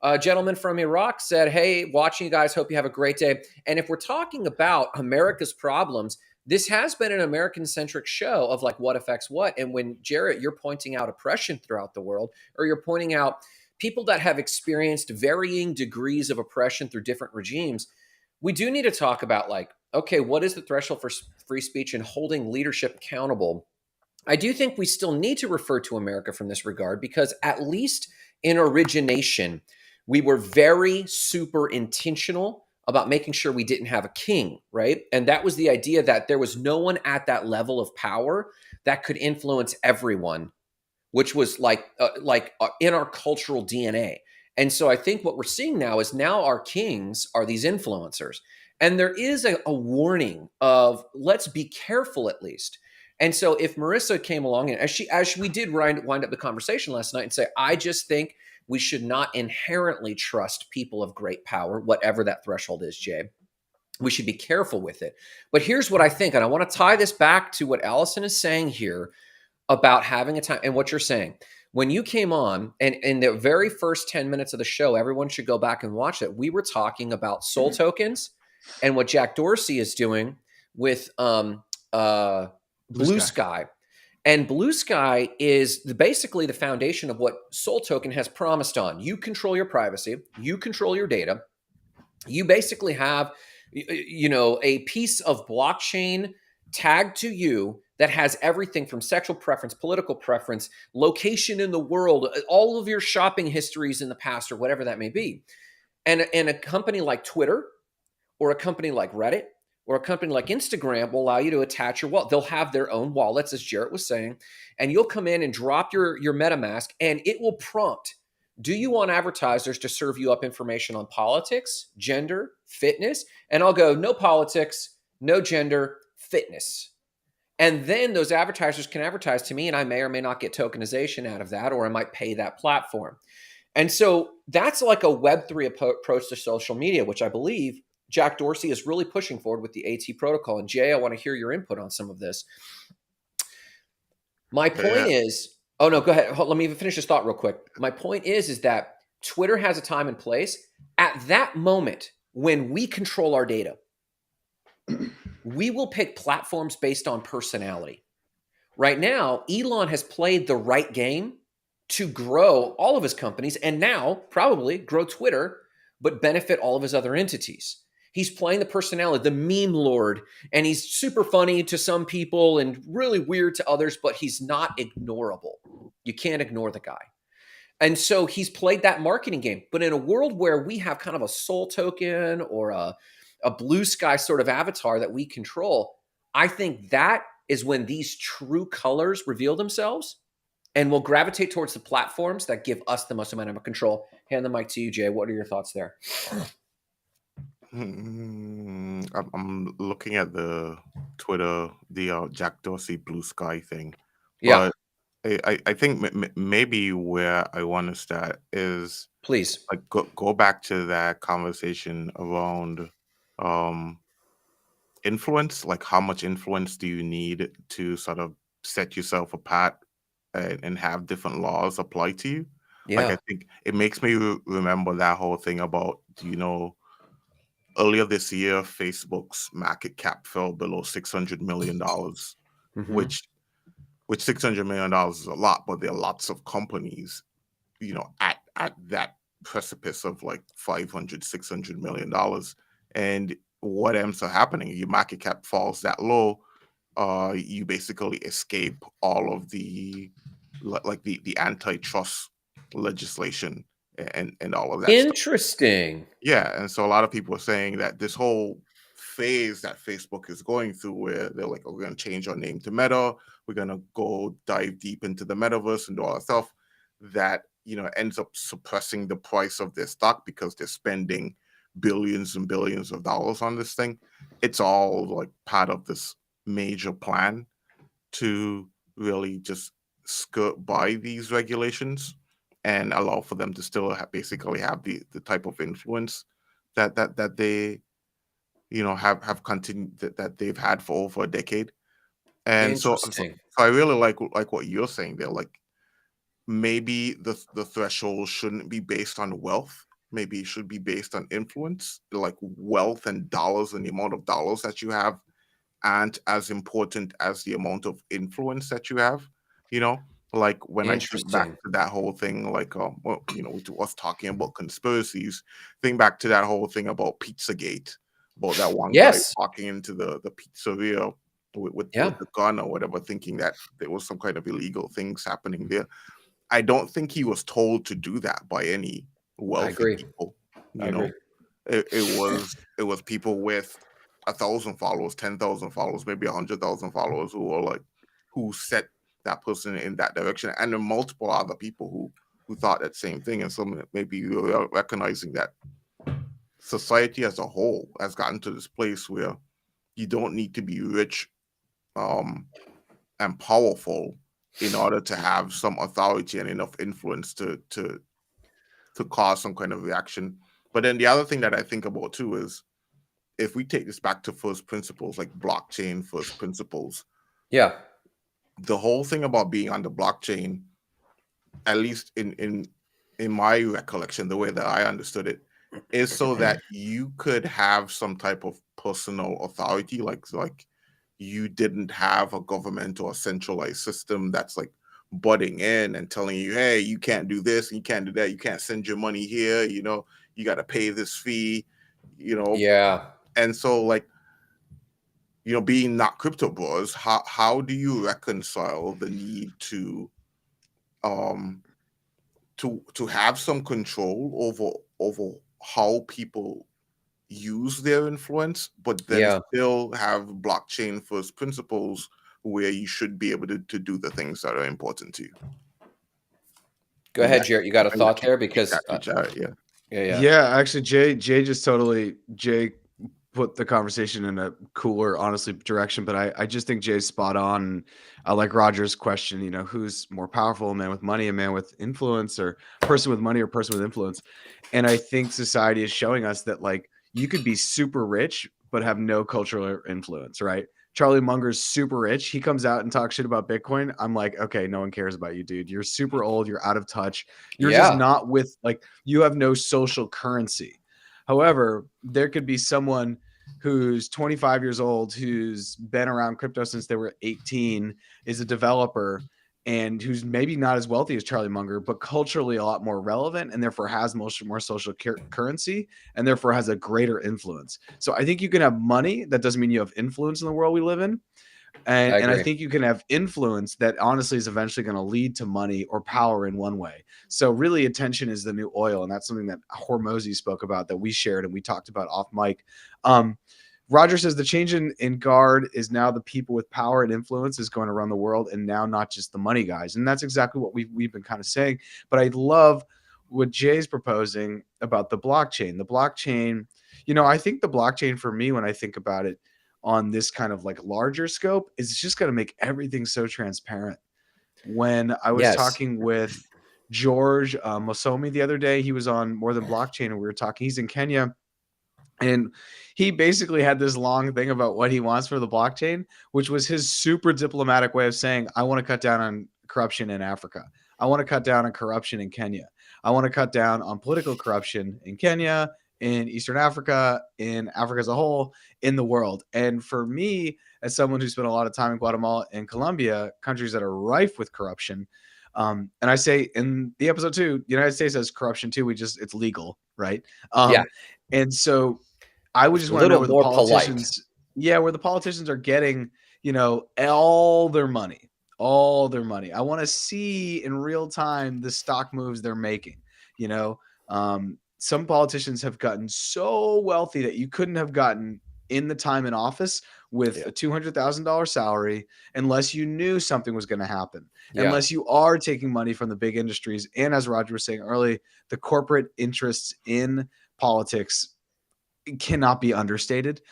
A gentleman from Iraq said, hey, watching you guys, hope you have a great day. And if we're talking about America's problems, this has been an American-centric show of like what affects what. And when, Jarrett, you're pointing out oppression throughout the world, or you're pointing out people that have experienced varying degrees of oppression through different regimes, we do need to talk about like, okay, what is the threshold for free speech and holding leadership accountable? I do think we still need to refer to America from this regard, because at least in origination, we were very super intentional about making sure we didn't have a king, right? And that was the idea that there was no one at that level of power that could influence everyone, which was like in our cultural DNA. And so I think what we're seeing now is now our kings are these influencers. And there is a warning of, let's be careful at least. And so if Marissa came along, and as we did wind up the conversation last night and say, I just think we should not inherently trust people of great power, whatever that threshold is, Jay. We should be careful with it. But here's what I think, and I want to tie this back to what Allison is saying here about having a time and what you're saying. When you came on, and in the very first 10 minutes of the show, everyone should go back and watch it. We were talking about soul tokens and what Jack Dorsey is doing with Blue Sky. And Blue Sky is basically the foundation of what Soul Token has promised on. You control your privacy. You control your data. You basically have, a piece of blockchain tagged to you that has everything from sexual preference, political preference, location in the world, all of your shopping histories in the past, or whatever that may be. And a company like Twitter, or a company like Reddit, or a company like Instagram will allow you to attach your wallet. They'll have their own wallets, as Jarrett was saying, and you'll come in and drop your MetaMask, and it will prompt, do you want advertisers to serve you up information on politics, gender, fitness? And I'll go, no politics, no gender, fitness. And then those advertisers can advertise to me, and I may or may not get tokenization out of that, or I might pay that platform. And so that's like a Web3 approach to social media, which I believe Jack Dorsey is really pushing forward with the AT protocol. And Jay, I want to hear your input on some of this. My point is, oh no, go ahead. Let me finish this thought real quick. My point is that Twitter has a time and place. At that moment, when we control our data, we will pick platforms based on personality. Right now, Elon has played the right game to grow all of his companies, and now probably grow Twitter, but benefit all of his other entities. He's playing the personality, the meme lord, and he's super funny to some people and really weird to others, but he's not ignorable. You can't ignore the guy. And so he's played that marketing game. But in a world where we have kind of a soul token or a blue sky sort of avatar that we control, I think that is when these true colors reveal themselves and we'll gravitate towards the platforms that give us the most amount of control. Hand the mic to you, Jay. What are your thoughts there? I'm looking at the Twitter, the Jack Dorsey blue sky thing, Yeah, but I think maybe where I want to start is please. like go back to that conversation around um influence. Like, how much influence do you need to sort of set yourself apart and have different laws apply to you? Like, I Yeah. think it makes me remember that whole thing about, earlier this year, Facebook's market cap fell below $600 million, Hmm. which $600 million is a lot, but there are lots of companies, at that precipice of like 500, $600 million. And what ends up happening? Your market cap falls that low. You basically escape all of the like the antitrust legislation and all of that stuff. Interesting. Yeah, and so a lot of people are saying that this whole phase that Facebook is going through, where they're like, "Oh, we're going to change our name to Meta. We're going to go dive deep into the metaverse and do all that stuff," that ends up suppressing the price of their stock because they're spending billions and billions of dollars on this thing. It's all like part of this major plan to really just skirt by these regulations and allow for them to still basically have the type of influence that they have continued that they've had for over a decade. And so Interesting. I really like what you're saying there. Like, maybe the threshold shouldn't be based on wealth. Maybe it should be based on influence. Like, wealth and dollars and the amount of dollars that you have aren't as important as the amount of influence that you have. You know, like when I think back Interesting. to that whole thing, like with us talking about conspiracies, think back to that whole thing about Pizzagate, about that one guy Yes. walking into the pizzeria Yeah, with the gun or whatever, thinking that there was some kind of illegal things happening there. I don't think he was told to do that by any I wealthy agree. people. I You agree. know, it was people with 1,000 followers, 10,000 followers, maybe 100,000 followers who set that person in that direction, and then multiple other people who thought that same thing. And so maybe you're recognizing that society as a whole has gotten to this place where you don't need to be rich um, and powerful in order to have some authority and enough influence to cause some kind of reaction. But then the other thing that I think about too is, if we take this back to first principles, like blockchain first principles, Yeah. the whole thing about being on the blockchain, at least in my recollection, the way that I understood it, is so that you could have some type of personal authority, like you didn't have a government or a centralized system that's like butting in and telling you, hey, you can't do this and you can't do that, you can't send your money here, you got to pay this fee, you know. Yeah. And so, like, being not crypto bros, how do you reconcile the need um to have some control over how people use their influence, but then Yeah. still have blockchain first principles where you should be able to do the things that are important to you? Go Maybe I ahead, Jarrett. You got a maybe I thought should there? kick Because that to Jarrett. Yeah. yeah, yeah. Yeah, actually, Jay just totally Jay put the conversation in a cooler, honestly, direction. But I just think Jay's spot on. I like Roger's question. Who's more powerful, a man with money, a man with influence, or person with money or person with influence? And I think society is showing us that like you could be super rich but have no cultural influence, right? Charlie Munger's super rich. He comes out and talks shit about Bitcoin. I'm like, okay, no one cares about you, dude. You're super old. You're out of touch. You're just Yeah. not with like you have no social currency. However, there could be someone who's 25 years old, who's been around crypto since they were 18, is a developer, and who's maybe not as wealthy as Charlie Munger, but culturally a lot more relevant, and therefore has more social currency, and therefore has a greater influence. So I think you can have money. That doesn't mean you have influence in the world we live in. And I I agree. think you can have influence that honestly is eventually going to lead to money or power in one way. So really attention is the new oil. And that's something that Hormozy spoke about that we shared and we talked about off mic. Roger says the change in guard is now the people with power and influence is going to run the world, and now not just the money guys. And that's exactly what we've been kind of saying. But I love what Jay's proposing about the blockchain. The blockchain, I think the blockchain for me, when I think about it on this kind of like larger scope, is it's just going to make everything so transparent. When I was Yes. talking with George Mosomi the other day, he was on More Than Blockchain, and we were talking. He's in Kenya. And he basically had this long thing about what he wants for the blockchain, which was his super diplomatic way of saying, I want to cut down on corruption in Africa. I want to cut down on corruption in Kenya. I want to cut down on political corruption in Kenya, in Eastern Africa, in Africa as a whole, in the world. And for me, as someone who spent a lot of time in Guatemala and Colombia, countries that are rife with corruption, and I say in the episode 2, the United States has corruption too. It's legal, right? Yeah. And so I would It's just a want to know little where the more polite. politicians, where the politicians are getting, all their money, all their money. I want to see in real time the stock moves they're making. Some politicians have gotten so wealthy that you couldn't have gotten in the time in office with a $200,000 salary unless you knew something was going to happen, Yeah. unless you are taking money from the big industries. And as Roger was saying early, the corporate interests in politics cannot be understated.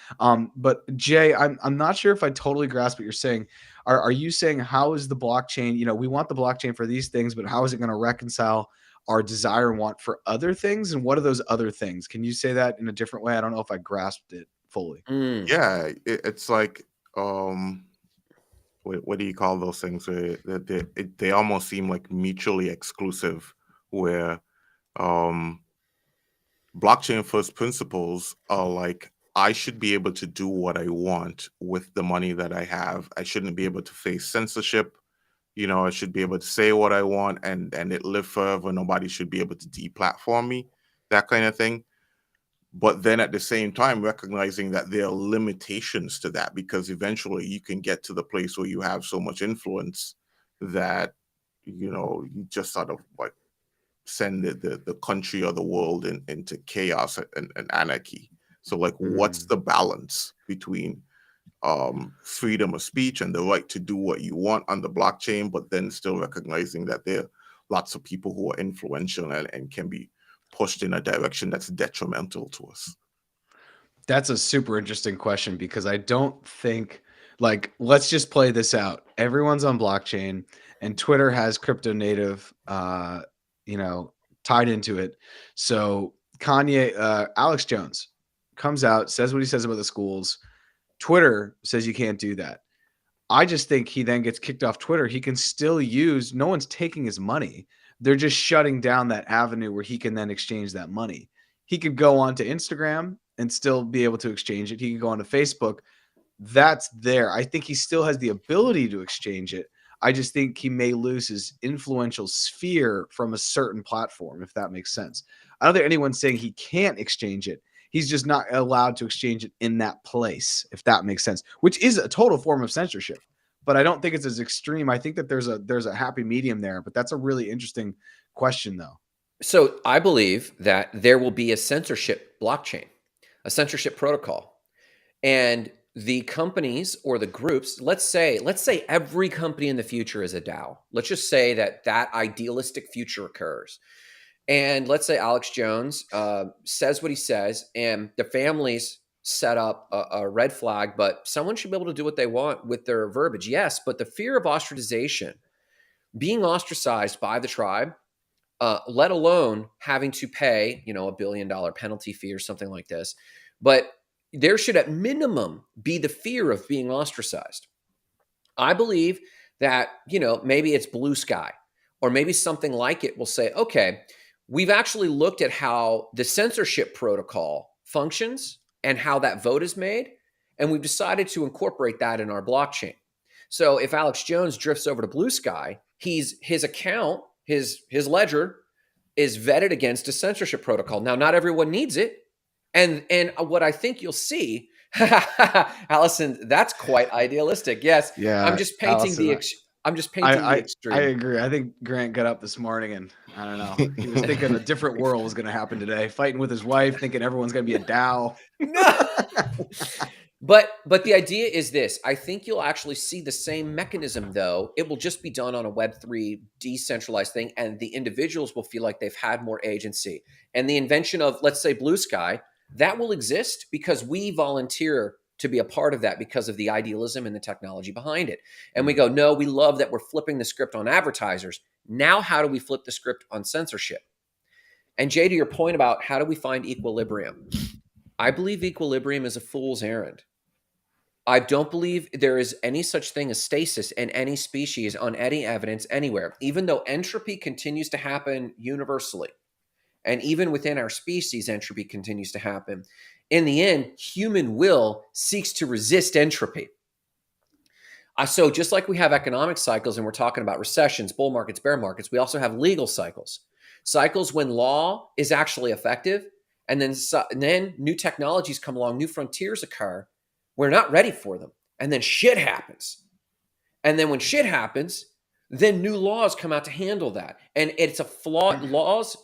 But Jay, I'm not sure if I totally grasp what you're saying. Are you saying how is the blockchain? We want the blockchain for these things, but how is it going to reconcile our desire and want for other things? And what are those other things? Can you say that in a different way? I don't know if I grasped it fully. Mm. Yeah, it's like what do you call those things? They almost seem like mutually exclusive, where um blockchain first principles are like, I should be able to do what I want with the money that I have. I shouldn't be able to face censorship. I should be able to say what I want and it live forever. Nobody should be able to deplatform me, that kind of thing. But then at the same time, recognizing that there are limitations to that, because eventually you can get to the place where you have so much influence that, you just sort of like send the country or the world into chaos and anarchy. So like, what's the balance between freedom of speech and the right to do what you want on the blockchain, but then still recognizing that there are lots of people who are influential and can be pushed in a direction that's detrimental to us? That's a super interesting question because I don't think let's just play this out. Everyone's on blockchain and Twitter has crypto native tied into it. So Alex Jones comes out, says what he says about the schools. Twitter says you can't do that. I just think he then gets kicked off Twitter. He can still use, no one's taking his money. They're just shutting down that avenue where he can then exchange that money. He could go on to Instagram and still be able to exchange it. He could go on to Facebook. That's there. I think he still has the ability to exchange it. I just think he may lose his influential sphere from a certain platform, if that makes sense. I don't think anyone's saying he can't exchange it. He's just not allowed to exchange it in that place, if that makes sense, which is a total form of censorship. But I don't think it's as extreme. I think that there's a happy medium there. But that's a really interesting question, though. So I believe that there will be a censorship blockchain, a censorship protocol. And the companies or the groups, let's say every company in the future is a DAO. Let's just say that idealistic future occurs. And let's say Alex Jones says what he says, and the families set up a red flag, but someone should be able to do what they want with their verbiage. Yes, but the fear of ostracization, being ostracized by the tribe, let alone having to pay, $1 billion penalty fee or something like this. But there should at minimum be the fear of being ostracized. I believe that, maybe it's Blue Sky or maybe something like it will say, okay, we've actually looked at how the censorship protocol functions and how that vote is made, and we've decided to incorporate that in our blockchain. So if Alex Jones drifts over to Blue Sky, his account, his ledger is vetted against a censorship protocol. Now, not everyone needs it. And what I think you'll see Allison, that's quite idealistic. Yes, I'm Yeah, just painting Allison, the I'm just painting the I extreme. agree. I think Grant got up this morning and I don't know. He was thinking a different world was going to happen today. Fighting with his wife, thinking everyone's going to be a Dow. No. But the idea is this. I think you'll actually see the same mechanism though. It will just be done on a Web3 decentralized thing, and the individuals will feel like they've had more agency. And the invention of, let's say, Blue Sky, that will exist because we volunteer to be a part of that because of the idealism and the technology behind it. And we go, no, we love that we're flipping the script on advertisers. Now, how do we flip the script on censorship? And Jay, to your point about how do we find equilibrium? I believe equilibrium is a fool's errand. I don't believe there is any such thing as stasis in any species on any evidence anywhere, even though entropy continues to happen universally. And even within our species, entropy continues to happen. In the end, human will seeks to resist entropy. So just like we have economic cycles and we're talking about recessions, bull markets, bear markets, we also have legal cycles. Cycles when law is actually effective, and then new technologies come along, new frontiers occur. We're not ready for them. And then shit happens. And then when shit happens, then new laws come out to handle that. And it's a flawed laws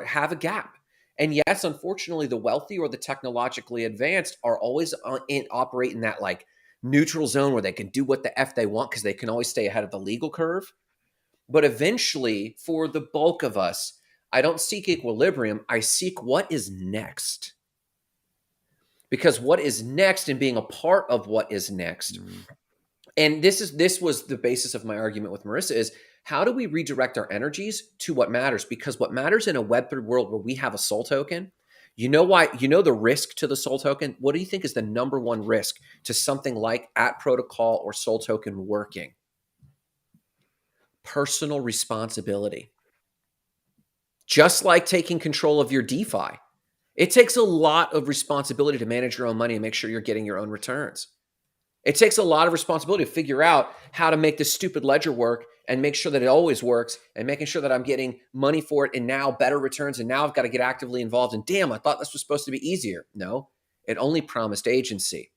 have a gap. And yes, unfortunately, the wealthy or the technologically advanced are always operate in that like neutral zone where they can do what the F they want because they can always stay ahead of the legal curve. But eventually, for the bulk of us, I don't seek equilibrium. I seek what is next. Because what is next and being a part of what is next. And this was the basis of my argument with Marissa is how do we redirect our energies to what matters? Because what matters in a Web3 world where we have a soul token, you know why? You know the risk to the soul token? What do you think is the number one risk to something like at protocol or soul token working? Personal responsibility. Just like taking control of your DeFi. It takes a lot of responsibility to manage your own money and make sure you're getting your own returns. It takes a lot of responsibility to figure out how to make this stupid ledger work and make sure that it always works and making sure that I'm getting money for it and now better returns and now I've got to get actively involved. And damn, I thought this was supposed to be easier. No, it only promised agency.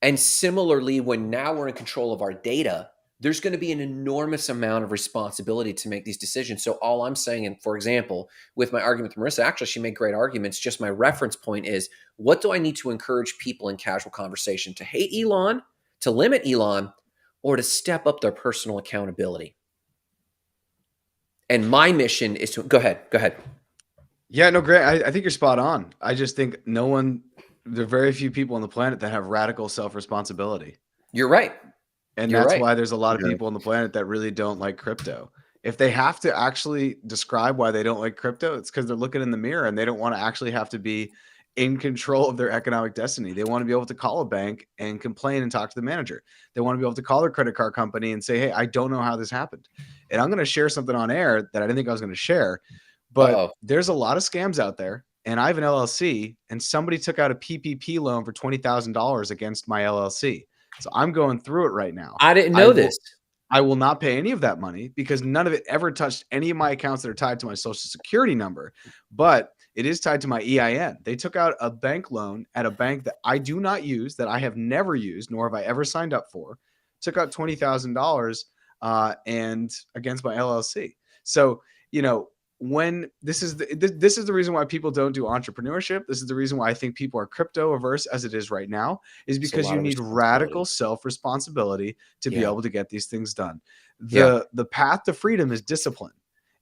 And similarly, when now we're in control of our data, there's going to be an enormous amount of responsibility to make these decisions. So all I'm saying, and for example, with my argument with Marissa, actually, she made great arguments. Just my reference point is, what do I need to encourage people in casual conversation to hate Elon, to limit Elon, or to step up their personal accountability? And my mission is to, go ahead. Yeah, no, Grant, I think you're spot on. I just think there are very few people on the planet that have radical self-responsibility. You're right. And that's why there's a lot of people on the planet that really don't like crypto. If they have to actually describe why they don't like crypto, it's because they're looking in the mirror and they don't want to actually have to be in control of their economic destiny. They want to be able to call a bank and complain and talk to the manager. They want to be able to call their credit card company and say, hey, I don't know how this happened. And I'm going to share something on air that I didn't think I was going to share, but there's a lot of scams out there. And I have an LLC and somebody took out a PPP loan for $20,000 against my LLC. So I'm going through it right now. I didn't know this. I will not pay any of that money because none of it ever touched any of my accounts that are tied to my social security number, but it is tied to my EIN. They took out a bank loan at a bank that I do not use, that I have never used, nor have I ever signed up for, took out $20,000 and against my LLC. So, when this is the reason why people don't do entrepreneurship. This is the reason why I think people are crypto averse as it is right now, is because you need radical self-responsibility to be able to get these things done. The path to freedom is discipline.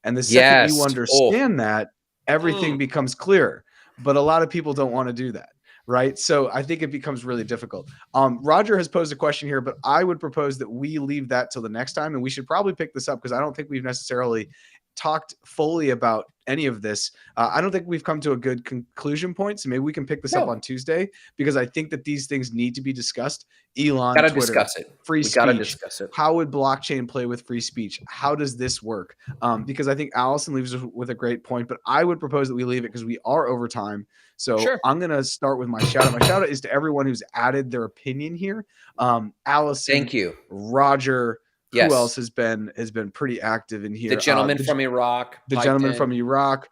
And the second you understand that, everything becomes clearer. But a lot of people don't want to do that. Right. So I think it becomes really difficult. Roger has posed a question here, but I would propose that we leave that till the next time. And we should probably pick this up because I don't think we've necessarily talked fully about any of this. I don't think we've come to a good conclusion point. So maybe we can pick this up on Tuesday because I think that these things need to be discussed. Elon, gotta Twitter, discuss it. Free speech. Gotta discuss it. How would blockchain play with free speech? How does this work? Because I think Allison leaves us with a great point, but I would propose that we leave it because we are over time. So I'm going to start with my shout out. My shout out is to everyone who's added their opinion here. Allison, thank you. Roger, Who else Yes. has been pretty active in here? The gentleman from Iraq. The piped gentleman in. from Iraq.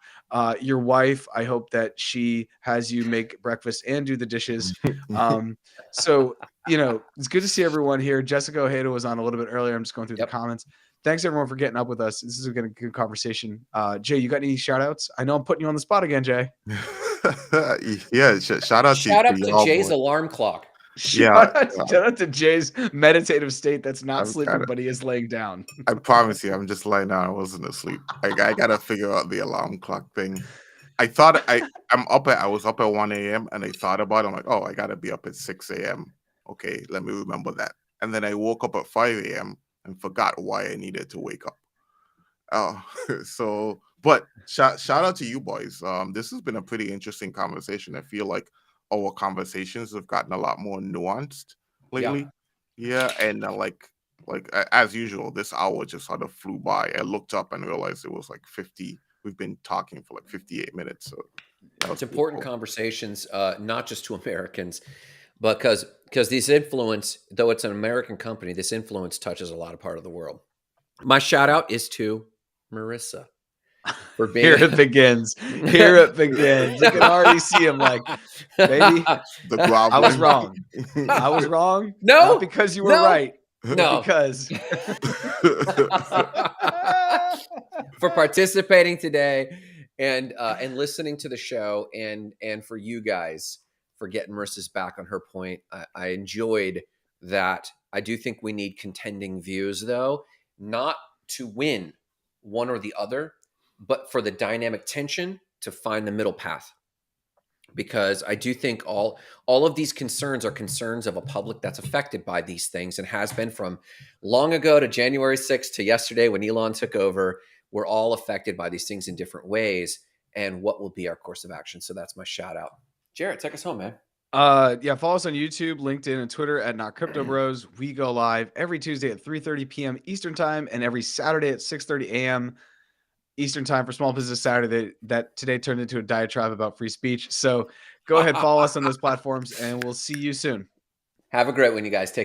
Your wife, I hope that she has you make breakfast and do the dishes. So, you know, it's good to see everyone here. Jessica Ojeda was on a little bit earlier. I'm just going through the Yep. comments. Thanks everyone for getting up with us. This is a good conversation. Jay, you got any shout outs? I know I'm putting you on the spot again, Jay. Yeah, shout out Shout out to y'all, Jay's boy. alarm clock. Shout out to Jay's meditative state that's not I'm sleeping, kinda- but he is laying down. I promise you, I'm just lying down. I wasn't asleep. I gotta figure out the alarm clock thing. I thought I was up at 1 a.m. and I thought about it. I'm like, oh, I gotta be up at 6 a.m. Okay, let me remember that. And then I woke up at 5 a.m. and forgot why I needed to wake up. Oh, so but shout out to you boys. This has been a pretty interesting conversation. I feel like our conversations have gotten a lot more nuanced lately. Yeah, and as usual, this hour just sort of flew by. I looked up and realized it was like 50. We've been talking for like 58 minutes. So it's important conversations, not just to Americans, but because this influence, though it's an American company, this influence touches a lot of part of the world. My shout out is to Marissa. For being Here it begins. Here it begins. You can already see him like, baby, I was wrong. I was wrong. No, not because you were right. No, because for participating today and listening to the show and for you guys for getting Marissa's back on her point. I enjoyed that. I do think we need contending views, though, not to win one or the other, but for the dynamic tension to find the middle path. Because I do think all of these concerns are concerns of a public that's affected by these things and has been from long ago to January 6th to yesterday when Elon took over. We're all affected by these things in different ways, and what will be our course of action. So that's my shout out. Jarrett, take us home, man. Yeah, follow us on YouTube, LinkedIn, and Twitter at Not Crypto Bros. We go live every Tuesday at 3:30 p.m. Eastern Time and every Saturday at 6:30 a.m. Eastern Time for Small Business Saturday. That today turned into a diatribe about free speech. So go ahead, follow us on those platforms, and we'll see you soon. Have a great one, you guys. Take care.